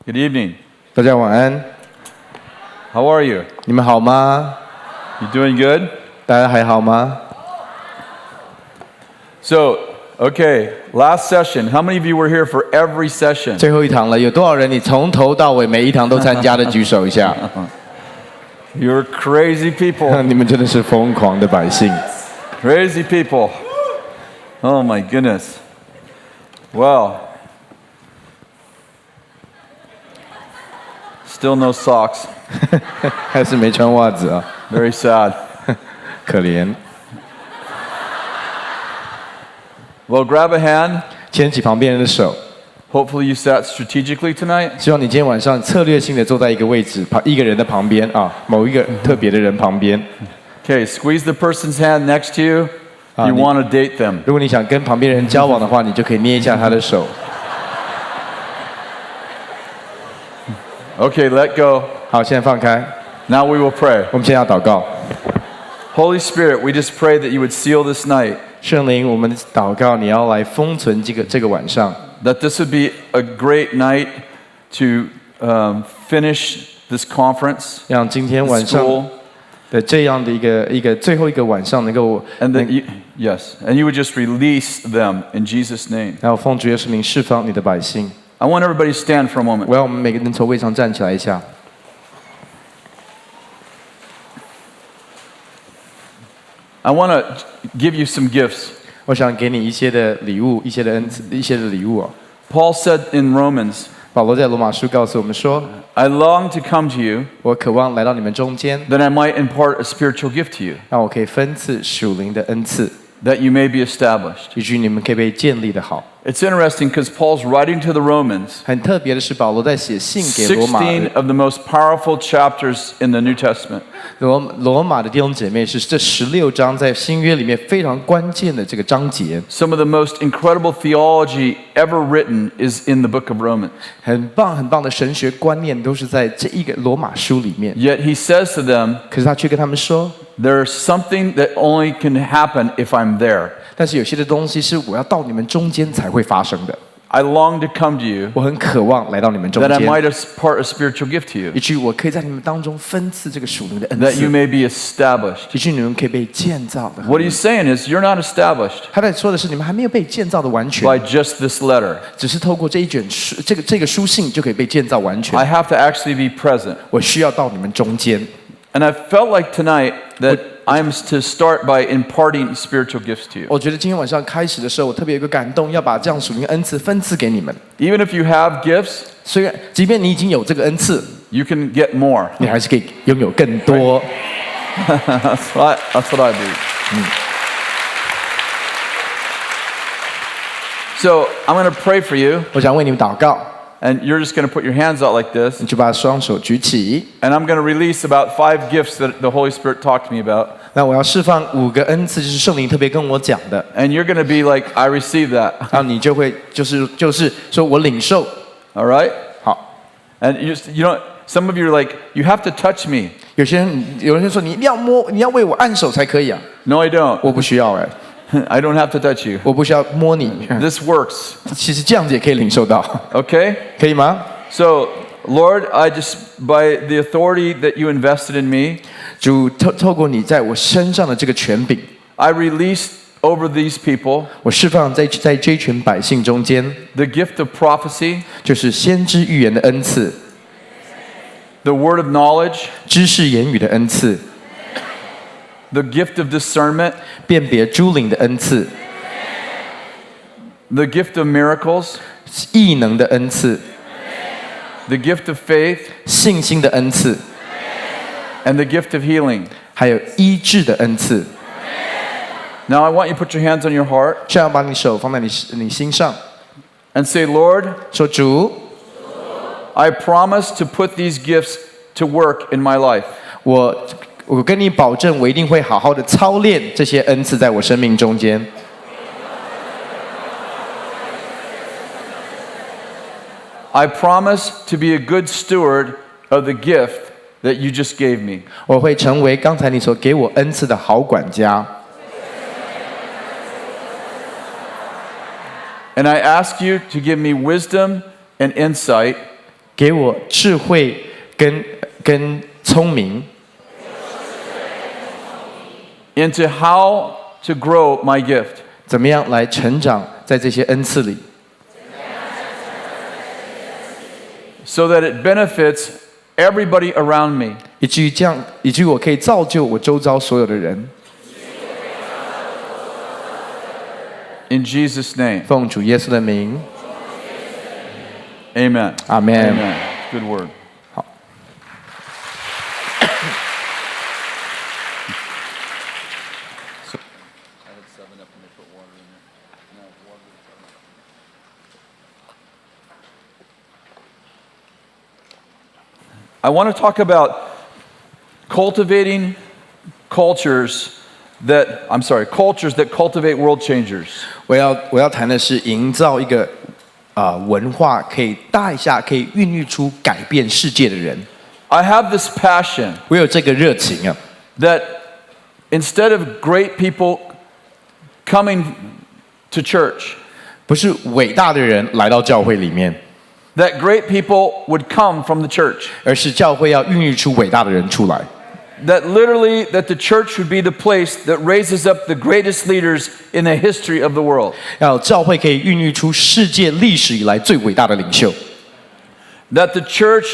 Good evening. 大家晚安。How are you? 你们好吗？ You doing good? 大家还好吗？ So, okay, last session. How many of you were here for every session? 最后一堂了，有多少人你从头到尾每一堂都参加的？举手一下。You're crazy people. 你们真的是疯狂的百姓。Crazy people. Oh my goodness. Well, still no socks. 还是没穿袜子啊。Very sad. 可怜。Well, grab a hand. 牵起旁边人的手。Hopefully you sat strategically tonight. 希望你今天晚上策略性的坐在一个位置，一个人的旁边啊，某一个特别的人旁边。Okay, squeeze the person's hand next to you. You want to date them. 如果你想跟旁边人交往的话，你就可以捏一下他的手。Okay, let go. 好，现在放开。Now we will pray. 我们现在要祷告。Holy Spirit, we just pray that you would seal this night. 圣灵，我们祷告，你要来封存这个晚上。That this would be a great night to finish this conference. 让今天晚上的这样的一个最后一个晚上能够 And that you would just release them in Jesus' name. 然后奉主耶稣名释放你的百姓。I want everybody to stand for a moment. 我要我们每个人从位上站起来一下。I want to give you some gifts. 我想给你一些的礼物，一些的恩赐，一些的礼物啊。Paul said in Romans, 保罗在罗马书告诉我们说 I long to come to you 我渴望来到你们中间， that I might impart a spiritual gift to you, 让我可以分赐属灵的恩赐， that you may be established. 以至于你们可以被建立的好。It's interesting because Paul's writing to the Romans, 很特别的是，保罗在写信给罗马人。 16 of the most powerful chapters in the New Testament. 罗马的弟兄姐妹是这16章在新约里面非常关键的这个章节。Some of the most incredible theology ever written is in the book of Romans. 很棒的神学观念都是在这一个罗马书里面。 Yet he says to them, 可是他却跟他们说 there's something that only can happen if I'm there. 但是有些的东西是我要到你们中间才会发生的。 I long to come to you 我很渴望来到你们中 that I 间， might impart a spiritual gift to you, 以至于我可以在你们当中分赐这个属灵的恩 that you 赐， may be established. 以至于你们可以被建造的。 What he's saying is you're not established 他在说的是你们还没有被建造的完全， by just this letter. 只是透过这一卷书，这个书信就可以被建造完全 I。have to actually be present. 我需要到你们中间。 And I felt like tonight that I'm to start by imparting spiritual gifts to you. 我觉得今天晚上开始的时候，我特别有一个感动，要把这样属灵恩赐分赐给你们。 Even if you have gifts, 虽然即便你已经有这个恩赐， you can get more. 你还是可以拥有更多。That's what I believe. So I'm going to pray for you, 我想为你们祷告， and you're just going to put your hands out like this, 你就把双手举起。 and I'm going to release about 5 gifts that the Holy Spirit talked to me about, 那我要释放5个恩赐，就是圣灵特别跟我讲的， and you're going to be like, I receive that. 然后你就会就是说我领受。 All right? 好， And you know, some of you are like, you have to touch me. 有人说你一定要摸，你要为我按手才可以啊。 No, I don't. 我不需要I don't have to touch you. 我不需要摸你。 This works. 其实这样子也可以领受到， Okay? 可以吗？ So, Lord, I just, by the authority that you invested in me, 主透过你在我身上的这个权柄， I release over these people 我释放在这一群百姓中间， the gift of prophecy, 就是先知预言的恩赐， the word of knowledge, 知识言语的恩赐， the gift of discernment, 辨别诸灵的恩赐， the gift of miracles, 异能的恩赐， the gift of faith, 信心的恩赐， and the gift of healing. 还有医治的恩赐。 Now, I want you to put your hands on your heart 这样把你手放在你心上， and say, Lord, 说主， I promise to put these gifts to work in my life. 我跟你保证，我一定会好好的操练这些恩赐在我生命中间。 I promise to be a good steward of the gift that you just gave me. 我会成为刚才你所给我恩赐的好管家。 And I ask you to give me wisdom and insight 给我智慧跟聪明， into how to grow my gift. 怎么样来成长在这些恩赐里， so that it benefits everybody around me. 以至于我可以造就我周遭所有的人。 In Jesus' name. 奉主耶稣的名， Amen. 阿门。 Amen. Good word. 好。I want to talk about cultivating cultures that cultivate world changers. 我要谈的是营造一个文化，可以带下，可以孕育出改变世界的人。 I have this passion 我有这个热情啊， that instead of great people coming to church, 不是伟大的人来到教会里面， that great people would come from the church. 而是教会要孕育出伟大的人出来。 That the church would be the place that raises up the greatest leaders in the history of the world. 要教会可以孕育出世界历史以来最伟大的领袖。 That the church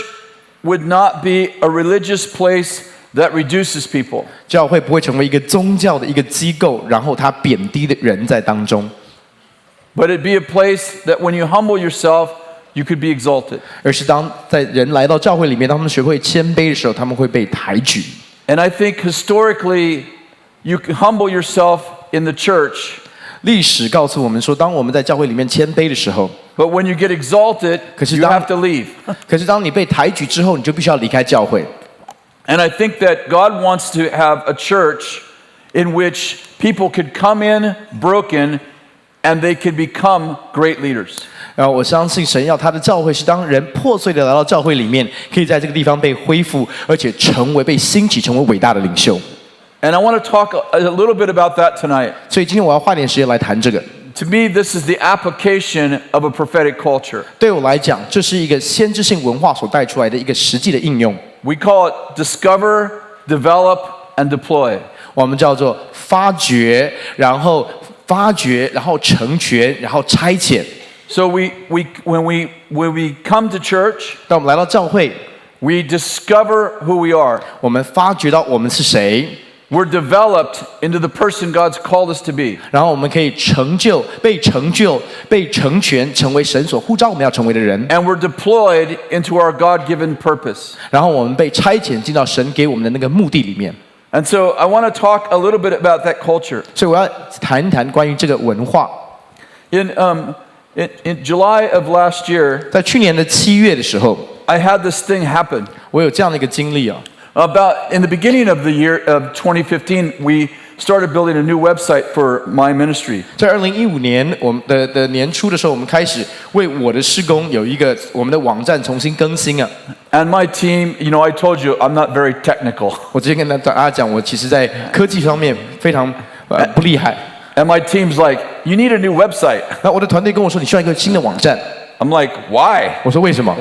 would not be a religious place that reduces people. 教会不会成为一个宗教的一个机构，然后它贬低的人在当中， But it'd be a place that when you humble yourself, you could be exalted. 而是当在人来到教会里面，当他们学会谦卑的时候，他们会被抬举。 And I think historically, you can humble yourself in the church. 历史告诉我们说，当我们在教会里面谦卑的时候， But when you get exalted, 可是 you 当 have to leave. 可是当你被抬举之后，你就必须要离开教会。 And I think that God wants to have a church in which people could come in broken and they could become great leaders. 然后我相信神要他的教会是当人破碎的来到教会里面，可以在这个地方被恢复，而且被兴起，成为伟大的领袖。 And I want to talk a little bit about that tonight. 所以今天我要花点时间来谈这个。 To me, this is the application of a prophetic culture. 对我来讲，这是一个先知性文化所带出来的一个实际的应用。 We call it discover, develop, and deploy. 我们叫做发掘，然后成全，然后差遣。 So when we come to church, 当我们来到教会， we discover who we are. 我们发觉到我们是谁， We're developed into the person God's called us to be. 然后我们可以被成全，成为神所呼召我们要成为的人。 And we're deployed into our God-given purpose. 然后我们被差遣进到神给我们的那个目的里面。 And so I want to talk a little bit about that culture. 所以我要谈一谈关于这个文化。 In July of last year, 在去年的7月的时候， I had this thing happen. 我有这样的一个经历啊。 About in the beginning of the year of 2015, we started building a new website for my ministry. 在2015年我们的年初的时候，我们开始为我的事工有一个我们的网站重新更新啊。 And my team, I told you I'm not very technical. 我之前跟大家讲，我其实在科技方面非常不厉害。 And my team's like, you need a new website. 那我的团队跟我说，你需要一个新的网站。 I'm like, why? 我说为什么？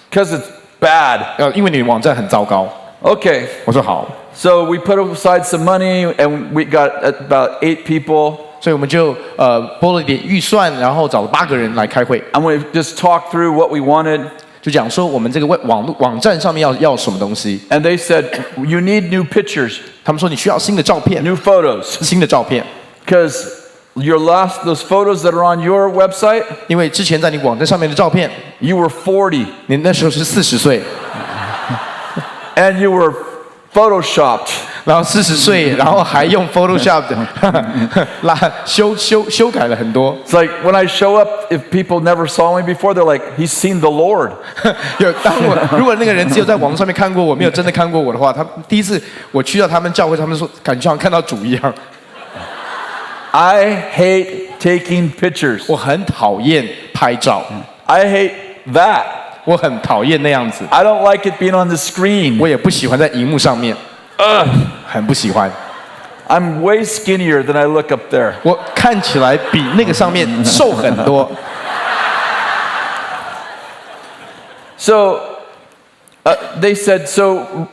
Because it's bad. 因为你的网站很糟糕。 Okay. 我说好。 So we put aside some money, and we got about 8 people. 所以我们就拨了一点预算，然后找了8个人来开会。 And we just talked through what we wanted. 就讲说我们这个网站上面要什么东西。 And they said, you need new pictures. 他们说你需要新的照片， New photos. 新的照片。 Because those photos that are on your website, 因为之前在你网站上面的照片， you were 40. 你那时候是40岁， And you were photoshopped. 然后40岁，然后还用 Photoshop 修改了很多。 It's like when I show up, if people never saw me before, they're like, he's seen the Lord. 如果那个人只有在网络上面看过我，没有真的看过我的话，他第一次我去到他们教会，他们说感觉好像看到主一样。 I hate taking pictures. 我很讨厌拍照， I hate that. 我很讨厌那样子， I don't like it being on the screen. 我也不喜欢在荧幕上面，很不喜欢。 I'm way skinnier than I look up there. 我看起来比那个上面瘦很多。So They said, so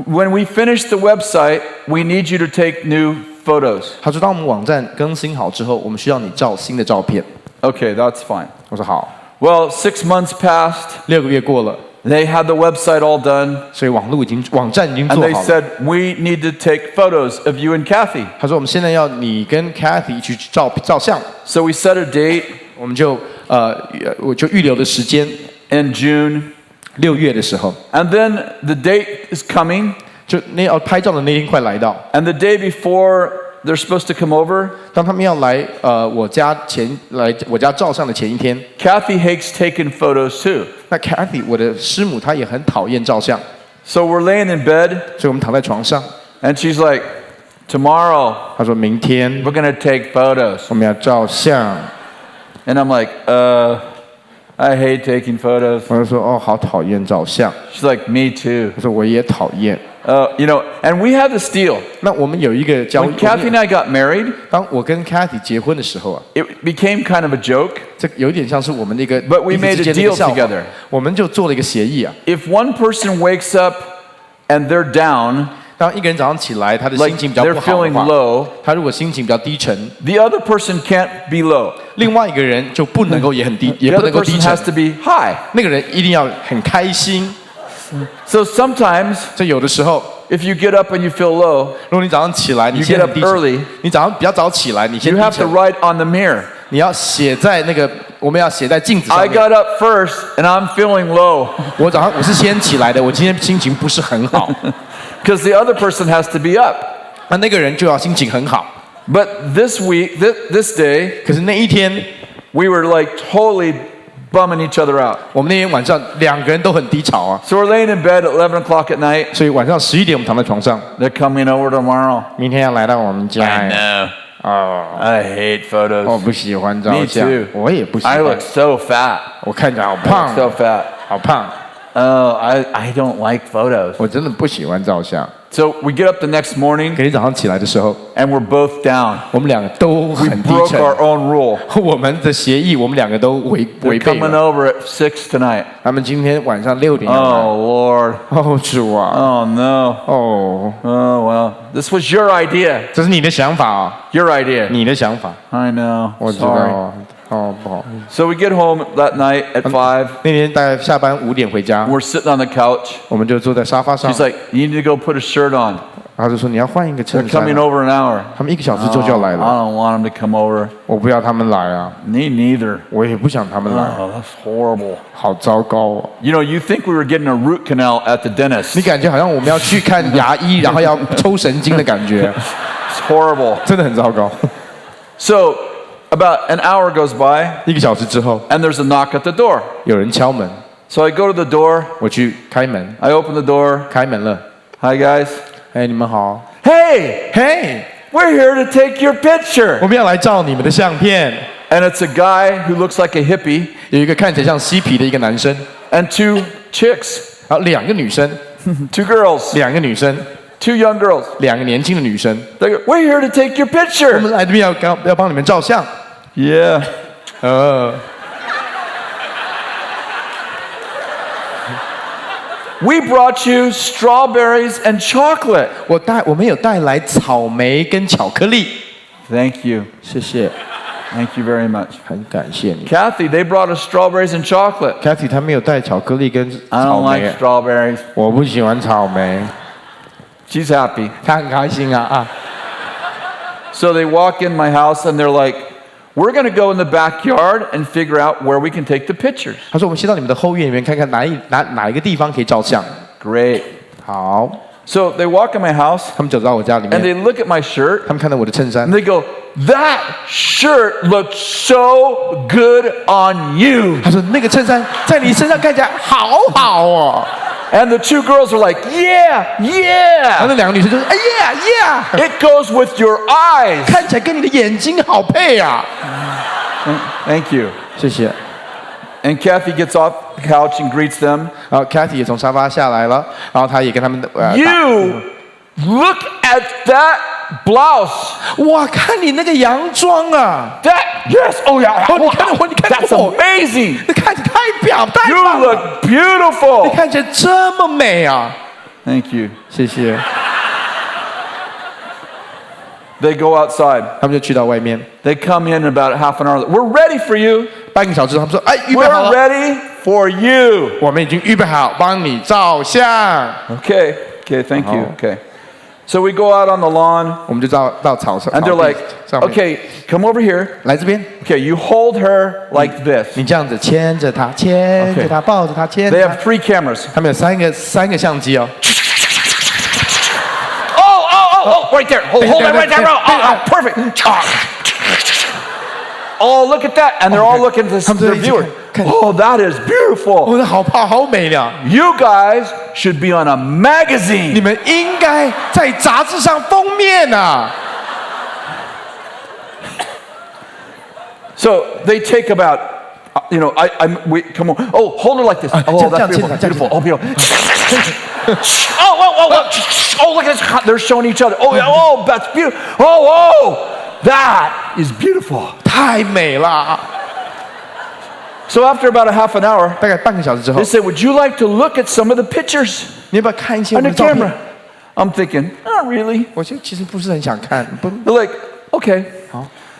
when we finish the website, we need you to take new photos. 他说，当我们网站更新好之后，我们需要你照新的照片。Okay, that's fine. 我说好。Well, 6 months passed. 6个月过了， They had the website all done. 所以网站已经 And 做 they 好了。 said, we need to take photos of you and Kathy. 他说，我们现在要你跟 Kathy 去照相， So we set a date 我们就我就预留的时间， in June. 6月的时候， And then the date is coming. 就要拍照的那天快来到。 And the day before they're supposed to come over, 当他们要来我家照相的前一天， Kathy hates taking photos too. 那 Kathy 我的师母她也很讨厌照相， So we're laying in bed, 所以我们躺在床上， and she's like, tomorrow 她说明天 we're going to take photos. 我们要照相， And I'm like, I hate taking photos. 我就说哦，好讨厌照相。 She's like, me too. 我说我也讨厌。And we had this deal. 那我们有一个交易 When，Kathy and I got married, 当我跟 Kathy 结婚的时候啊， it became kind of a joke. 这有点像是我们的一个 But we 彼此 made 之 a 间的一个 deal 笑话 together. 我们就做了一个协议啊。 If one person wakes up and they're down, 当一个人早上起来，他的 like 心情比较 they're 不好的 feeling 话， low, 他如果心情比较低沉， the other person can't be low. 另外一个人就不能够也很低，也 The 不能 other 够低 person 沉 has，to be high. 那个人一定要很开心。 So sometimes, 所以有的时候， if you get up and you feel low, 如果你早上起来，你 You 先 get 很低 up early. 沉，你早上比较早起来，你先 you 低 have to 沉， write on the mirror. 你要写在那个，我们要写在镜子上 I 面。 got up first and I'm feeling low 我是先起来的，我今天心情不是很好， because the other person has to be up. 那个人就要心情很好。 But this week, this day, 可是那一天， we were like totally bumming each other out. 我们那天晚上2个人都很低潮啊， So we're laying in bed at 11 o'clock at night. 所以晚上11点我们躺在床上， They're coming over tomorrow. 明天要来到我们家。 know. 哦， I hate 我 photos. 不喜欢照 Me 相 too.，我也不喜 I 欢 look，so fat. 我看起来好 I 胖 look，so fat. 好胖， Oh, I don't like photos. 我真的不喜欢照相。 So we get up the next morning 隔天早上起来的时候， and we're both down. 我们2个都 We 很低 broke 沉。 our own rule. 我们的协议，我们2个都违 They're 背 coming 了。 over at 6 tonight. 他们今天晚上6点要来。 Oh, Lord. 哦，主啊， Oh, no. 哦， Oh, well. This was your idea. 这是你的想法啊， Your idea. 你的想法， I know. 我知道 Sorry. 啊。哦，不好。 So we get home that night at 5. 那天大概下班5点回家， We're sitting on the couch. 我们就坐在沙发上 She's。like, you need to go put a shirt on. 他就说你要换一个 They're 衬衫 coming 啊。 over an hour. 他们1个小时之后就要来 I 了， don't want them to come over. 我不要他们来啊， Me neither. 我也不想他们来， Oh, that's horrible. 好糟糕哦。 You know, you think we were getting a root canal at the dentist. 你感觉好像我们要去看牙医，然后要抽神经的感觉， It's horrible. 真的很糟糕。 So about an hour goes by 1个小时之后， and there's a knock at the door. 有人敲门， So I go to the door. 我去开门， I open the door. 开门了。 Hi, guys. 哎，你们好， Hey, 嘿， we're here to take your picture. 我们要来照你们的相片。 And it's a guy who looks like a hippie 有一个看起来像嬉皮的一个男生， and 2 chicks, 然后2个女生， 2 girls, 2个女生， 2 young girls. 2个年轻的女生。 They go, we're here to take your 我 picture. 们来这边要帮你们照相。 Yeah. We brought you strawberries and chocolate. 我们有带来草莓跟巧克力， Thank you. 谢谢， Thank you very much. 很感谢你。 Kathy, they brought us strawberries and chocolate. Kathy 她没有带巧克力跟 I 草 don't 莓 like，strawberries. 我不喜欢草莓， She's happy. 她很开心啊。 So they walk in my house and they're like, we're going to go in the backyard and figure out where we can take the pictures. 他说我们先到你们的后院里面看看哪一个地方可以照相。 Great. 好， So they walk in my house 他们走到我家里 and 面， they look at my shirt 他们看到我的衬衫 and，they go, that shirt looks so good on you. 他说那个衬衫在你身上看起来好好哦。 And the 2 girls are like, yeah, 然后 yeah. 那2个女生就说哎呀呀， It goes with your eyes. 看起来跟你的眼睛好配啊。 Thank you. 谢谢。 And Kathy gets off the couch and greets them. 然后 Kathy 也从沙发下来了，然后她也跟他们You look at that blouse. 哇，看你那个洋装啊， That, yes, oh yeah. 哦，你看我，你看 That's 我， amazing. 那看太 You 棒了！ look beautiful. 你看起来这么美啊！ Thank you. 谢谢。 They go outside. 他们就去到外面， They come in about half an hour. We're ready for you. 半个小时，他们说：“哎，预备好 We're 了， ready for you. 我们已经预备好，帮你照相。 Okay. Thank you. Oh. Okay. So we go out on the lawn, ”我们就到草上 and they're 草地 like, 上面 okay, come over here. 来这边， Okay, you hold her like this. 你这样子牵着她，牵着她，抱着她，牵 They 着她 have 3 cameras. 他们有三个相机哦。 Oh, right there. Hold it right there. Oh, perfect. Oh, look at that. And they're all looking at their viewers. Oh, that is beautiful. 我的好美了。 You guys should be on a 你 magazine. 们应该在杂志上封面啊！ So they take about, we come on. Oh, hold her like this. Oh, that's beautiful. Oh, beautiful. Oh, look at this. They're showing each other. Oh, yeah. Oh, that's beautiful. Oh, that is beautiful. 太美了。 So after about a half an hour, 大概半个小时之后 they，say, would you like to look at some of the pictures 你要不要看一些我 on 们 the 的照片 camera?？I'm thinking, not really. 我其实不是很想看，不， They're like, okay.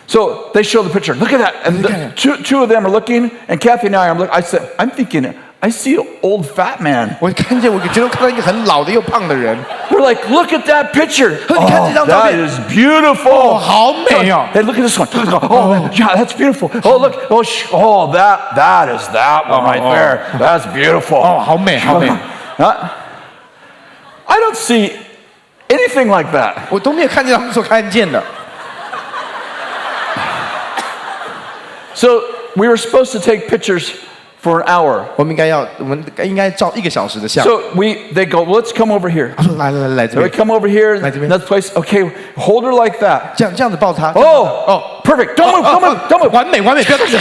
So they show the picture. Look at that. And the, two of them are looking, and Kathy and I said, I'm thinking, I see an old fat man. 我看到一个很老的又胖的人， We're like, look at that picture. 你看这张照片。 that is beautiful. 好美哦！ Hey, look at this one. Oh, yeah, that's beautiful. Oh, look. Oh, that is that one right there. That's beautiful. 哦，好美，好美， I don't see anything like that. 我都没有看见他们所看见的。 So we were supposed to take pictures for an hour. 我们应该照1个小时的相。 So they go, well, let's come over here. 他说来这 So we 边， come over here, 来这边。 another place. Okay, hold her like that. 这样子抱她。 Oh, perfect. Don't move. 完美，不要动手。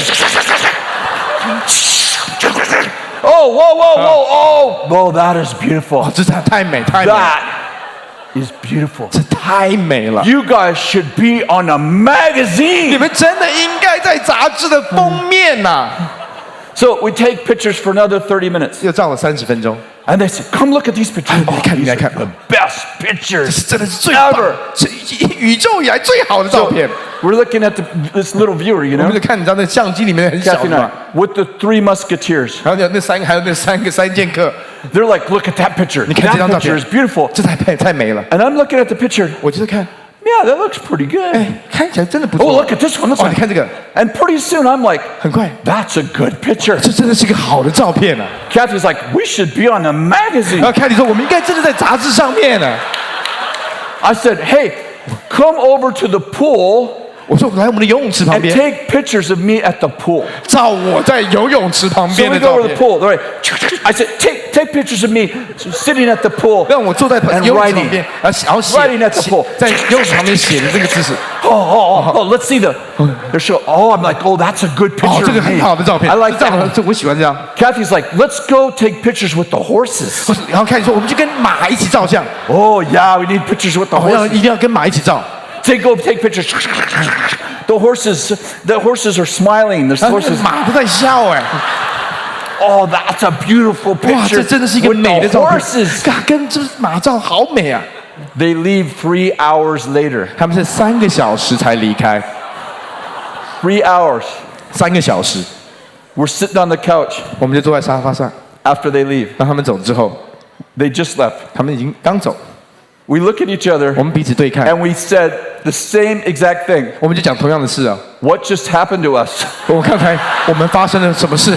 Oh, whoa, that is beautiful. 这太美，太美， That is beautiful. 这太美了。 You guys should be on a 你 magazine. 们真的应该在杂志的封面呐！ So we take pictures for another 30 minutes. 又照了30分钟， And they said, come look at these pictures. Oh, 看， these 来 are 看。 the best pictures 真的是最棒 ever. 是宇宙以来最好的照 So 片。 we're looking at this little viewer, you 我们 know, 就看，你知道那相机里面很小 Kathy 的 and 嘛 I,，with the 3 musketeers. 还有那三剑客， They're like, look at that picture. 你看这 That 张照 picture 片 is beautiful. 这太美了。 And I'm looking at the picture. 我就是看， Yeah, that looks pretty good. 哎，看起来真的不 Oh, 错。 look at this one. This 哦， one. 你看这个， And pretty soon I'm like, 很快， that's a good picture. 这真的是一个好的照片啊。 Kathy's like, we should be on a 然 magazine. 后凯蒂说，我们应该真的在杂志上面呢。 I said, hey, come over to the pool 我说，来我们的游泳池旁 and 边， take pictures of me at the pool. 照我在游泳池旁 So 边 we 的 go 照 to the 片。 pool. Right. I said, take pictures of me sitting at the pool. 让我坐在 And 游泳池 writing. 旁边，然后写 Writing at the pool. 在游泳池旁边写的这个姿势。 Oh, let's see they're showing. Oh, I'm like, oh, that's a good 哦， picture 这个 of 很 me. 好的照片 I like 这 that 样 one. 这我喜欢这样。 Kathy's like, let's go take pictures with the horses. 然后凯蒂说，我们就跟马一起照相。 Oh, yeah, we need pictures with the 哦， horses. 一定要跟马一起照。 Go take pictures. The horses are smiling. The 然后 horses. 马都在笑哎。 Oh, that's a beautiful 哇， picture. 这真的是一个 with 美的 the 照片 horses.，跟这马照好美啊！ They leave 3 hours later. 他们是3个小时才离开， 3 hours. 3个小时， We're sitting on the couch 我们就坐在沙发上。 after they leave. 当他们走之后， They just left. 他们已经刚走， We look at each other 我们彼此对看， and we said the same exact thing. 我们就讲同样的事啊。 What just happened to us? 我刚才我们发生了什么事？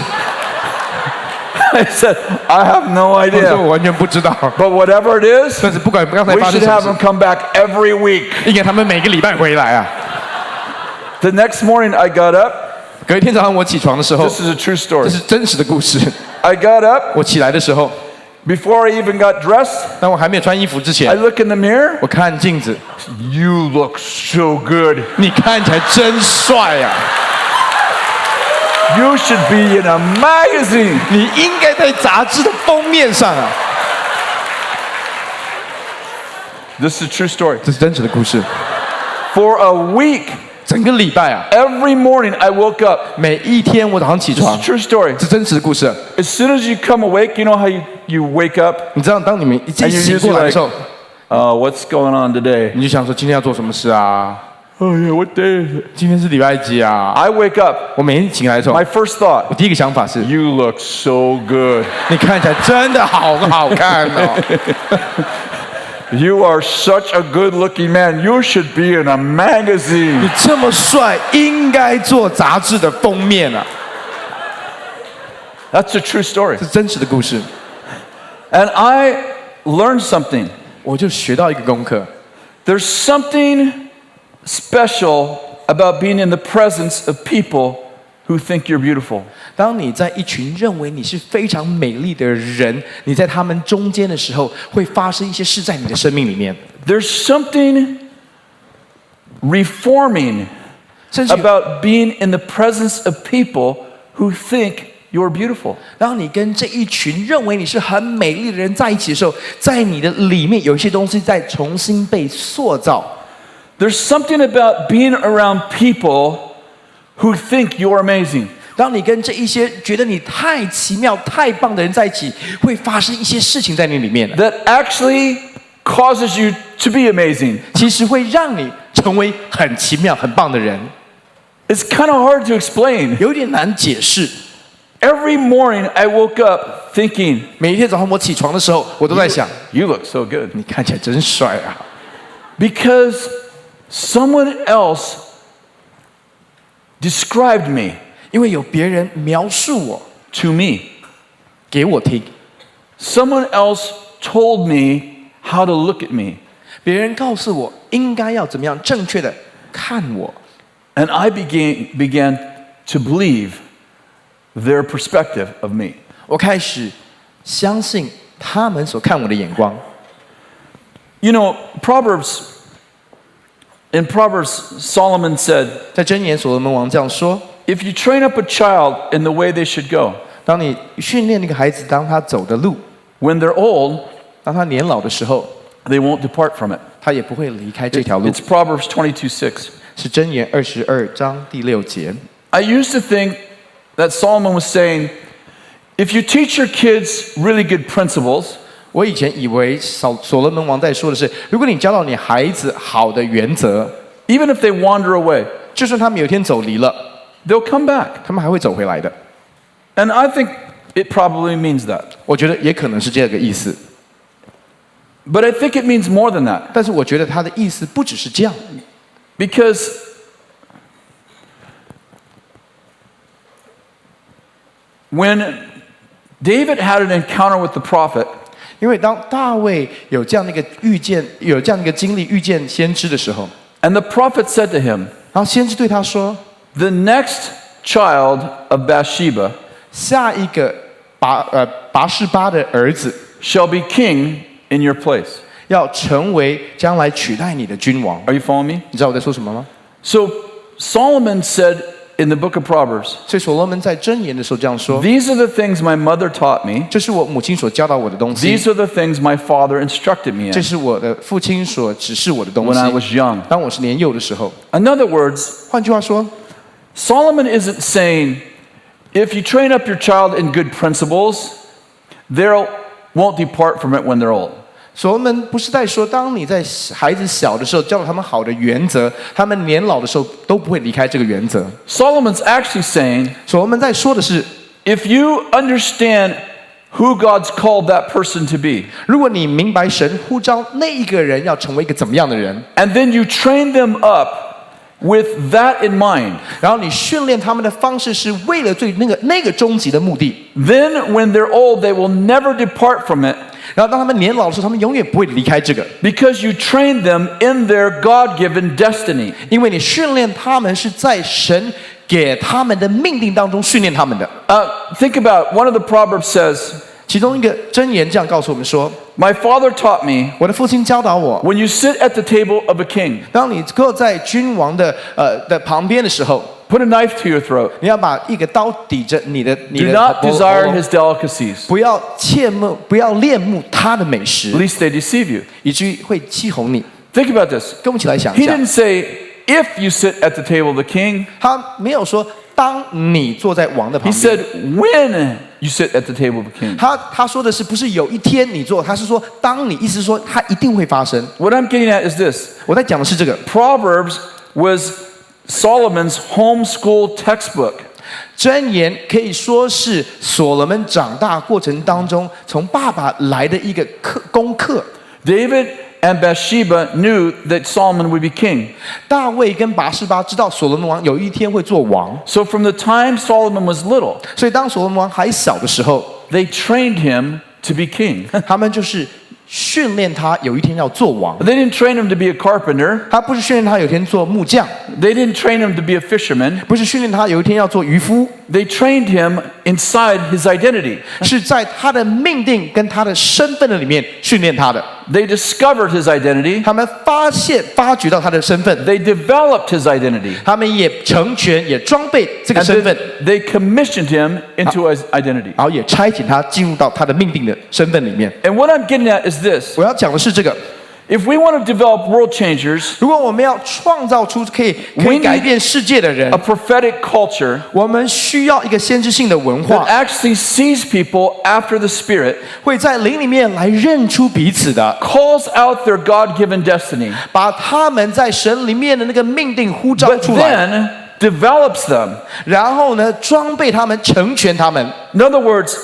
I said, I have no 我说 idea. 我完全不知道。 But whatever it is, 但是不管刚才 we 发生 should 什 have 么 them 事， come back every week. 应该他们每个礼拜回来啊。 The next morning I got up. 隔一天早上我起床的时候， This is a true 这 story. 是真实的故事。 I got up. 我起来的时候， Before I even got dressed, 当我还没有穿衣服之 I 前， look in the mirror. 我看镜子， You look so good. 你看起来真帅呀、啊！ You should be in a magazine. 你应该在杂志的封面上啊！ This is a true story. 这是真实的故事。 For a week, 整个礼拜啊， every morning I woke up. 每一天我早上起 It's 床 a，true story. 是真实的故事。 As soon as you come awake, you know how you wake up? 你知道，当你们一 And you're 醒 usually 过来的 like, 时候， what's going on today? 你就想说今天要做什么事啊？ Oh yeah, what day is it? 今天是礼拜几啊？ I wake up. 我每天醒来的时候， My first thought, 我第一个想法是， you look so good. 你看起来真的好看哦。 You are such a good-looking man. You should be in a 你 magazine. 这么帅，应该做杂志的封面啊！ That's a true story. 是真实的故事。 And I learned something. 我就学到一个功课， There's something special about being in the presence of people who think you're beautiful. 当你在一群认为你是非常美丽的人，你在他们中间的时候，会发生一些事在你的生命里面。 There's something reforming 甚至有 about being in the presence of people who think you're beautiful. 当你跟这一群认为你是很美丽的人在一起的时候，在你的里面有一些东西在重新被塑造。 There's something about being around people who think you're amazing. 当你跟这一些觉得你太奇妙、太棒的人在一起，会发生一些事情在你里面， That actually causes you to be amazing. 其实会让你成为很奇妙、很棒的人， It's kind of hard to explain. 有点难解释。 Every morning I woke up thinking, 每一天早上我起床的时候，我都在想， you look so good. 你看起来真帅啊！ Because someone else described me 因为有别人描述我 to me. 给我听， Someone else told me how to look at me. 别人告诉我应该要怎么样正确的看我， And I began to believe their perspective of me. 我开始相信他们所看我的眼光。 You know, in Proverbs, Solomon said, 在箴言所罗门王这样说： if you train up a child in the way they should go, 当你训练那个孩子，当他走的路， when they're old, 当他年老的时候， they won't depart from it. 他也不会离开这条路。 It's Proverbs 22:6. 是箴言22章第6节。 I used to think that Solomon was saying, if you teach your kids really good principles, 我以前以为所罗门王在说的是，如果你教导你孩子好的原则， even if they wander away, 就算他们有一天走离了， they'll come back. 他们还会走回来的。 And I think it probably means that. 我觉得也可能是这个意思， But I think it means more than that. 但是我觉得他的意思不只是这样， Because when David had an encounter with the prophet, 因为当大卫有这样的一个遇见，有这样的一个经历，遇见先知的时候， and the prophet said to him, 然后先知对他说， the next child of Bathsheba 下一个拔示巴的儿子 shall be king in your place. 要成为将来取代你的君王。 Are you following me? 你知道我在说什么吗？ So Solomon said in the book of Proverbs, 所以所罗门在箴言的时候这样说： these are the things my mother taught me. 这是我母亲所教导我的东西， These are the things my father instructed me 这 in 是我的父亲所指示我的东 when 西。 I was young. 当我是年幼的时候， In other words, 换句话说， Solomon isn't saying, if you train up your child in good principles, they won't depart from it when they're old. 所罗门不是在说，当你在孩子小的时候教导他们好的原则，他们年老的时候都不会离开这个原则。 Solomon's actually saying, 所罗门在说的是， if you understand who God's called that person to be, 如果你明白神呼召那一个人要成为一个怎么样的人， and then you train them up with that in mind, 然后你训练他们的方式是为了对那个终极的目的， then when they're old, they will never depart from it 然后当他们年老的时候，他们永远不会离开这个， because you train them in their God-given destiny. 因为你训练他们是在神给他们的命定当中训练他们的。 Think about one of the Proverbs says, 其中一个箴言这样告诉我们说： my father taught me, 我的父亲教导我， when you sit at the table of a king, 当你坐在君王的旁边的时候， put a knife to your throat. 你要把一个刀抵着你的 Do not 喉 desire 咙 his delicacies, 不要不要恋慕他的美食， lest they deceive you. 以至于会欺哄你。 Think about this. 跟我们一起来想一 He 下， didn't say, if you sit at the table of the king. 他没有说当你坐在王的旁 He 边。 said when you sit at the table of the king. 他说的是不是有一天你做？他是说当你，意思是说它一定会发生。 What I'm getting at is this. 我在讲的是这个。 Proverbs was Solomon's homeschool textbook. 箴言可以说是所罗门长大过程当中从爸爸来的一个功课。 David and Bathsheba knew that Solomon would be king. 大卫跟拔示巴知道所罗门王有一天会做王， So from the time Solomon was little, 所以当所罗门王还小的时候， they trained him to be king. 他们就是训练他有一天要做王。 They didn't train him to be a carpenter. 他不是训练他有一天做木匠， They didn't train him to be a fisherman. 不是训练他有一天要做渔夫， They trained him inside his identity. 是在他的命定跟他的身份的里面训练他的。 They discovered his identity. 他们发掘到他的身份， They developed his identity. 他们也成全也装备这个 And 身份， they commissioned him into his identity. 然后也差遣他进入到他的命定的身份里面。 And what I'm getting at is this. 我要讲的是这个。 If we want to develop world changers, 如果我们要创造出可以 We need 改变世界的人 a，prophetic culture 我们需要一个先知性的文 that 化， actually sees people after the Spirit, 会在灵里面来认出彼此的， calls out their God-given destiny, 把他们在神里面的那个命定呼召 but 出来， then develops them. 然后呢，装备他们，成全他们。 In other words,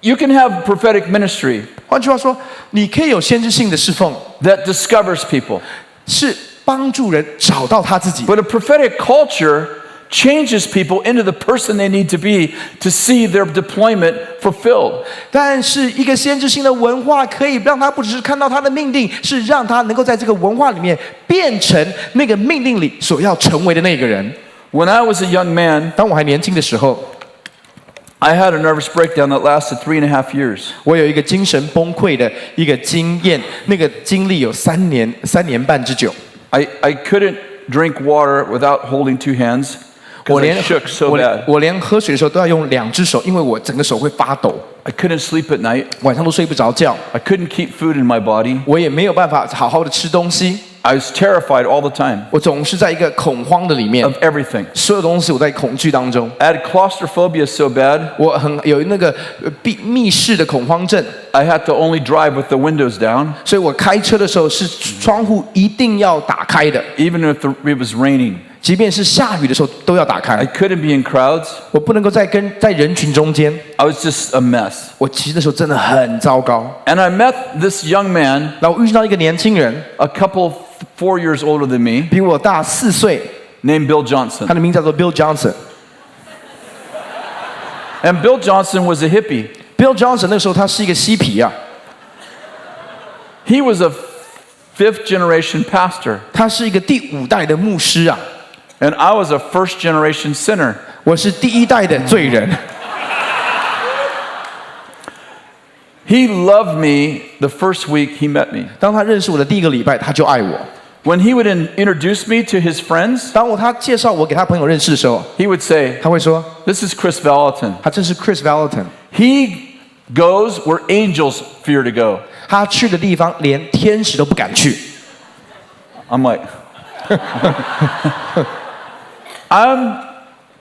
you can have prophetic ministry 换句话说，你可以有先知性的侍奉， that discovers people, 是帮助人找到他自己。 but a prophetic culture changes people into the person they need to be to see their deployment fulfilled. 但是一个先知性的文化可以让他不只是看到他的命定，是让他能够在这个文化里面变成那个命定里所要成为的那个人。 When I was a young man, 当我还年轻的时候， I had a nervous breakdown that lasted 3.5 years. 我有一个精神崩溃的一个经验，那个经历有3年半之久。 I couldn't drink water without holding two hands 我 because I 连 shook so bad. 我连喝水的时候都要用2只手，因为我整个手会发抖， I couldn't sleep at night. 晚上都睡不着觉。 I couldn't keep food in my body. 我也没有办法好好的吃东西， I was terrified all the time 我总是在一个恐慌的里面， of everything. 所有东西我在恐惧当中。 I had claustrophobia so bad, 我有那个密室的恐慌症， I had to only drive with the windows down, 所以我开车的时候是窗户一定要打开的， even if it was raining. 即便是下雨的时候都要打 I 开。 couldn't be in crowds. 我不能够在人群中间， I was just a mess. 我骑的时候真的很糟糕。 And I met this young man, 然后我遇到一个年轻人， a couple 4 years older than me, 比我大4岁， named Bill 他 Johnson. 的名字叫做 Bill Johnson。 And Bill Johnson was a hippie. Bill Johnson 那时候他是一个嬉皮啊， He was a 5th generation pastor. 他是一个第5代的牧师啊， And I was a 1st generation sinner. 我是第1代的罪人。 He loved me the first week he met me. 当他认识我的第1个礼拜，他就爱我。 When he would introduce me to his friends, 当他介绍我给他朋友认识的时候， he would say, 他会说 "This is Kris Vallotton. 他这是 Kris Vallotton， He goes where angels fear to go." 他去的地方连天使都不敢去。 I'm like, I'm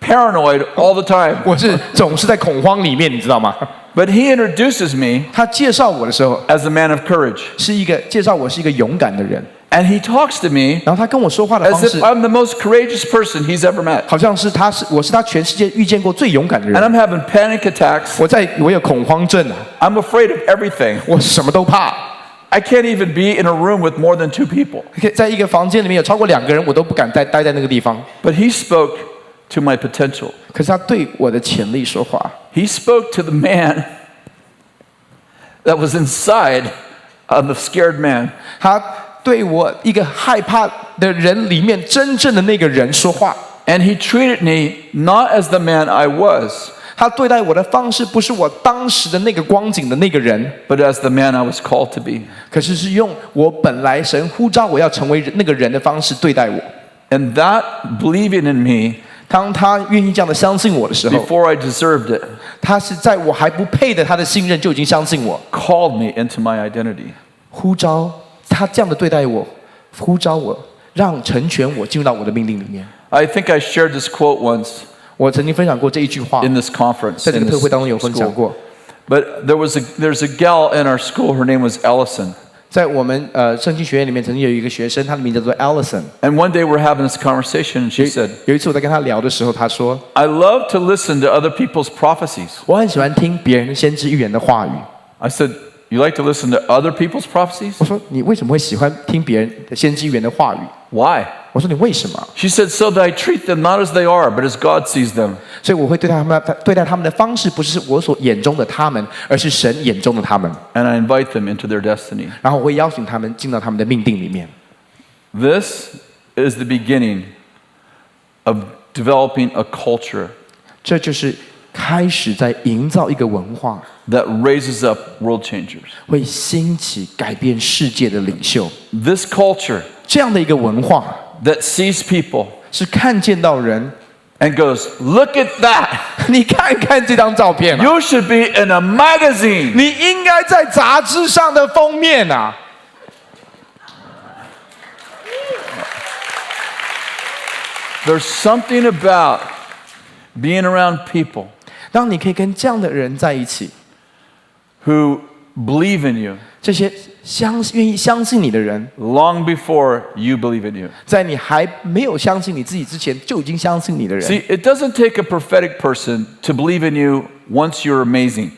paranoid all the time. 我是总是在恐慌里面，你知道吗？ But he introduces me 他介绍我的时候， as a man of courage. 介绍我是一个勇敢的人， And he talks to me 然后他跟我说话的 as 方 if 式， I'm the most courageous person he's ever met. 好像是我是他全世界遇见过最勇敢的 And 人。 I'm having panic attacks. 我有恐慌症啊， I'm afraid of everything. 我什么都怕。 I can't even be in a room with more than 2 people. 在一个房间里面有超过2个人，我都不敢待在那个地方。 But he spoke to my potential. 可是他对我的潜力说话， He spoke to the man that was inside of the scared man. 他对我一个害怕的人里面真正的那个人说话。 And he treated me not as the man I was, 他对待我的方式不是我当时的那个光景的那个人， but as the man I was called to be. 可是是用我本来神呼召我要成为那个人的方式对待我。 And that believing in me 当他愿意这样的相信我的时候， before I deserved it 他是在我还不配的他的信任就已经相信我， called me into my identity. 呼召他这样的对待我，呼召我让成全我进入到我的命令里面。I think I shared this quote once 我曾经分享过这一句话， in this conference, 在这个 in 特 this 会当中有分享 school. 过。 But there's a gal in our school. Her name was Ellison. 在我们圣经学院里面，曾经有一个学生，他的名字叫做 Allison。 And one day we're having this conversation, and she said, 有一次我在跟他聊的时候，他说 I love to listen to other people's prophecies. 我很喜欢听别人先知预言的话语。 I said, You like to listen to other people's prophecies? 我说你为什么会喜欢听别人的先知预言的话语？ Why? 我说你为什么？ She said, So that I treat them not as they are, but as God sees them. 所以我会对待他们的方式，不是我所眼中的他们，而是神眼中的他们。 And I invite them into their destiny. 然后我会邀请他们进到他们的命定里面。 This is the beginning of developing a culture 这就是开始在营造一个文化， that raises up world changers. 会兴起改变世界的领袖。 This culture 这样的一个文化， that sees people 是看见到人， and goes, Look at that. 你看看这张照片啊， You should be in a magazine. 你应该在杂志上的封面啊。 There's something about being around people 当你可以跟这样的人在一起， who believe in you 这些愿意相信你的人， long before you believe in you. 在你还没有相信你自己之前，就已经相信你的人。 See, it doesn't take a prophetic person to believe in you once you're amazing.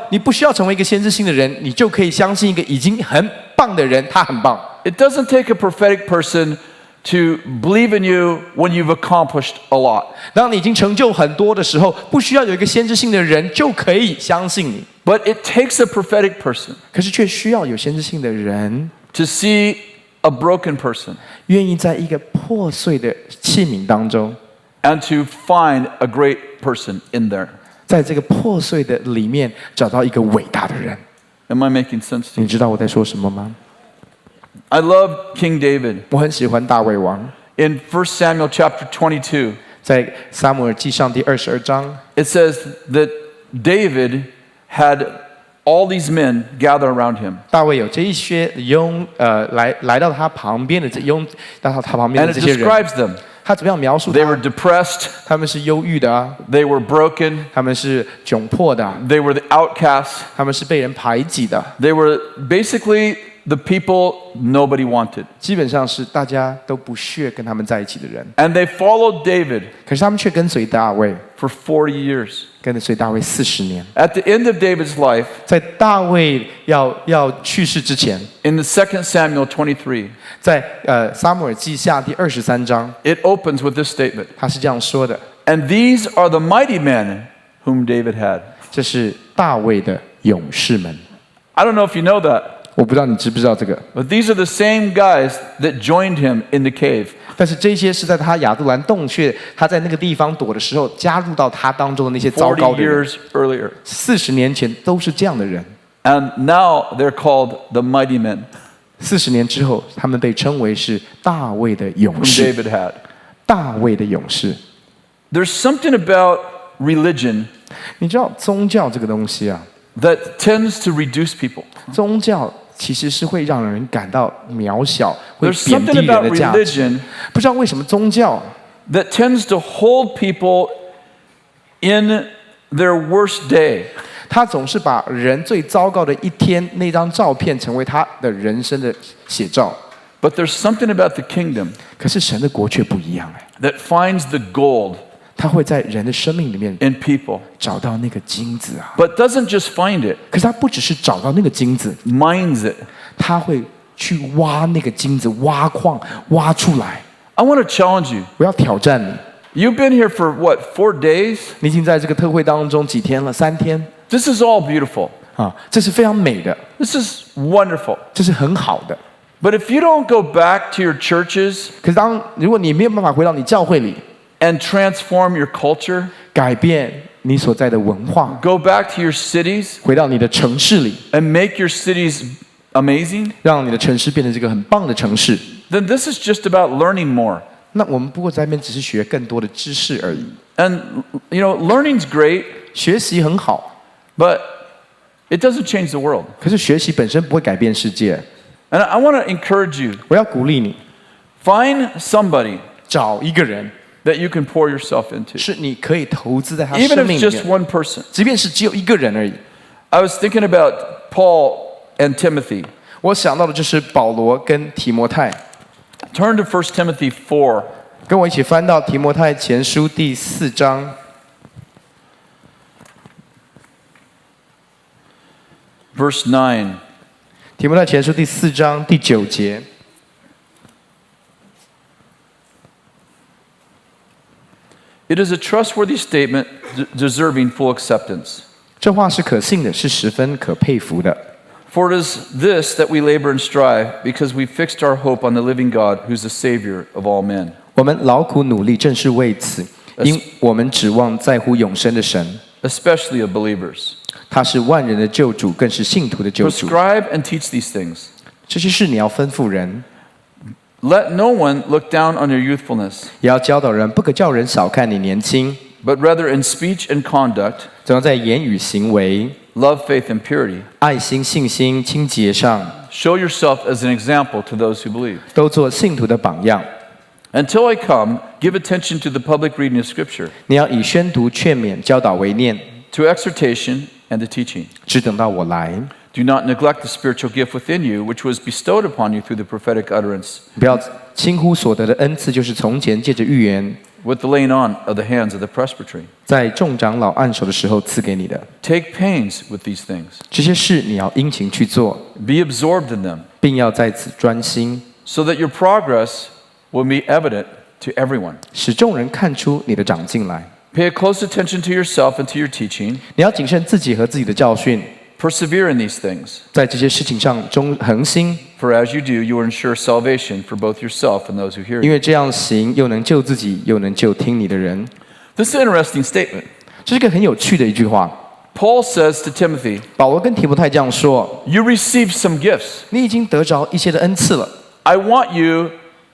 你不需要成为一个先知性的人，你就可以相信一个已经很棒的人，他很棒。 It doesn't take a prophetic person to believe in you when you've accomplished a lot. 当你已经成就很多的时候，不需要有一个先知性的人就可以相信你。 But it takes a prophetic person 可是却需要有先知性的人， to see a broken person 愿意在一个破碎的器皿当中， and to find a great person in there. 在这个破碎的里面找到一个伟大的人。 Am I making sense to you? 你知道我在说什么吗？ I love King David. 我很喜欢大卫王， In 1 Samuel chapter 22, 在撒母耳记上第22章， it says that David had all these men gather around him. 大卫有这一些来到他旁边的到他旁边 And 的 it 这些人， describes them. 他怎么样描述 They were 他？ depressed, 他们是忧郁的啊， they were broken, 他们是窘迫的啊， they were the outcasts, 他们是被人排挤的， they were basically the people nobody wanted. 基本上是大家都不屑跟他们在一起的人。 And they followed David 可是他们却跟随大卫， for 40 years. 跟随大卫40年。 At the end of David's life, 在大卫要去世之前， in the 2 Samuel 23, 在撒母耳记下第23章， it opens with this statement. 他是这样说的： And these are the mighty men whom David had. 这是大卫的勇士们。 I don't know if you know that, 我不知道你知不知道这个， but these are the same guys that joined him in the cave. 但是这些是在他亚杜兰洞穴，他在那个地方躲的时候，加入到他当中的那些糟糕40的人。 years earlier. 40年前都是这样的人， And now they're called the mighty men 40年之后，他们被称为是大卫的勇 whom 士。 David had. 大卫的勇士， There's something about religion 你知道宗教这个东西啊， that tends to reduce people. 宗教其实是会让人感到渺小，会 There's 贬 something 低人 about 的价值。 religion 不知道为什么宗教 that tends to hold people in their worst day. 他总是把人最糟糕的一天那张照片成为他的人生的写照。 But there's something about the kingdom 可是神的国却不一样哎， that finds the gold 他会在人的生命里面 in people, 找到那个金子啊。 but doesn't just find it, 可是他不只是找到那个金子， mines it. 他会去挖那个金子，挖矿挖出来。 I want to challenge you. 我要挑战你， You've been here for what, 4 days? 你已经在这个特会当中几天了？3天 This is all beautiful. 啊，这是非常美的， This is wonderful. 这是很好的。 But if you don't go back to your churches 可是如果你没有办法回到你教会里， and transform your culture, 改变你所在的文化， go back to your cities 回到你的城市里， and make your cities amazing, 让你的城市变成这个很棒的城市， then this is just about learning more. 那我们不过在那边只是学更多的知识而已。 And, learning's great, 学习很好， but it doesn't change the world. 可是学习本身不会改变世界。 And I want to encourage you, 我要鼓励你， Find somebody 找一个人 that you can pour yourself into. 是你可以投资在他 Even 生 if 命 it's 里 just 面， one person. 即便是只有一个人而已。 I was thinking about Paul and Timothy. 我想到的就是保罗跟提摩太。 Turn to 1 Timothy 4. 跟我一起翻到提摩太前书第4章。Verse 9. 提摩太前书第4章第9节。 It is a trustworthy statement deserving full acceptance. 这话是可信的，是十分可佩服的。 For it is this that we labor and strive, because we fixed our hope on the living God, who's the Savior of all men. 我们劳苦努力，正是为此，因我们指望在乎永生的神， Especially of believers. 他是万人的救主，更是信徒的救主。 Prescribe and teach these things. 这些事你要吩咐人， Let no one look down on your youthfulness, 也要教导人，不可叫人小看你年轻， but rather in speech and conduct, 总要在言语行为、 love, faith, and purity, 爱心、信心、清洁上， show yourself as an example to those who believe. 都做信徒的榜样。 Until I come, give attention to the public reading of Scripture, 你要以宣读、劝勉、教导为念， to exhortation and to teaching. 只等到我来。 Do not neglect the spiritual gift within you, which was bestowed upon you through the prophetic utterance, 不要轻忽所得的恩赐，就是从前借着预言， with the laying on of the hands of the presbytery. 在众长老按手的时候赐给你的。 Take pains with these things. 这些事你要殷勤去做， Be absorbed in them, 并要在此专心， so that your progress will be evident to everyone. 使众人看出你的长进来。 Pay a close attention to yourself and to your teaching. 你要谨慎自己和自己的教训， Persevere in these things, 在这些事情上中恒心， for as you do, you will ensure salvation for both yourself and those who hear 因 you. 为这样行，又能救自己，又能救听你的人。 This is an interesting statement. 这是一个很有趣的一句话。 Paul says to Timothy, 保罗跟提摩太这样说 you received some gifts. 你已经得着一些的恩赐了， I want you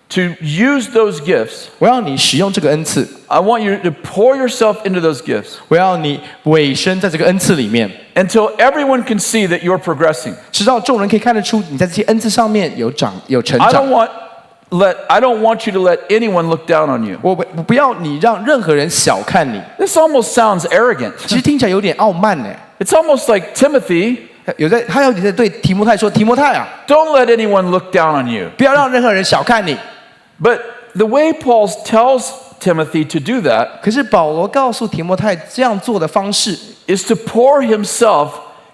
to use those gifts. 我要你使用这个恩赐， I want you to pour yourself into those gifts 我要你委身在这个恩赐里面， until everyone can see that you're progressing. 直到众人可以看得出你在这些恩赐上面有成 I 长 don't want you to let anyone look down on you. 我不要你让任何人小看你。 This almost sounds arrogant. 其实听起来有点傲慢呢。 It's almost like Timothy, 他有在对提摩太说：“提摩太啊， don't let anyone look down on you. 不要让任何人小看你。 But the way Paul tells Timothy to do that ”可是保罗告诉提摩太，这样做的方式， is to pour himself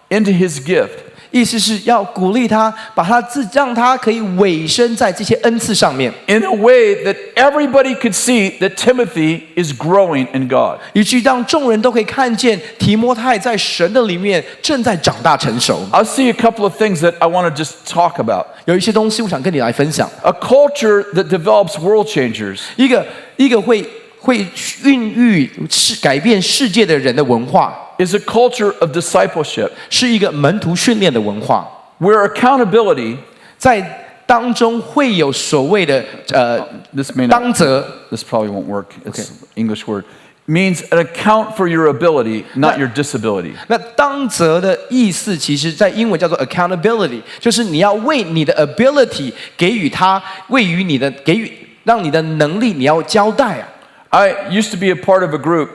into his gift. 意思是要鼓励他，把让他可以委身在这些恩赐上面， In a way that everybody could see that Timothy is growing in God. 以至于让众人都可以看见提摩太在神的里面正在长大成熟。 I'll see a couple of things that I want to just talk about. 有一些东西我想跟你来分享， A culture that develops world changers 一个会孕育改变世界的人的文化， is a culture of discipleship 是一个门徒训练的文化， where accountability, 在当中会有所谓的this may not, 当责。 this probably won't work. It's an English word. Means an account for your ability, not your disability. 那当责的意思，其实在英文叫做 accountability， 就是你要为你的 ability 给予他，让你的能力你要交代啊。I used to be a part of a group,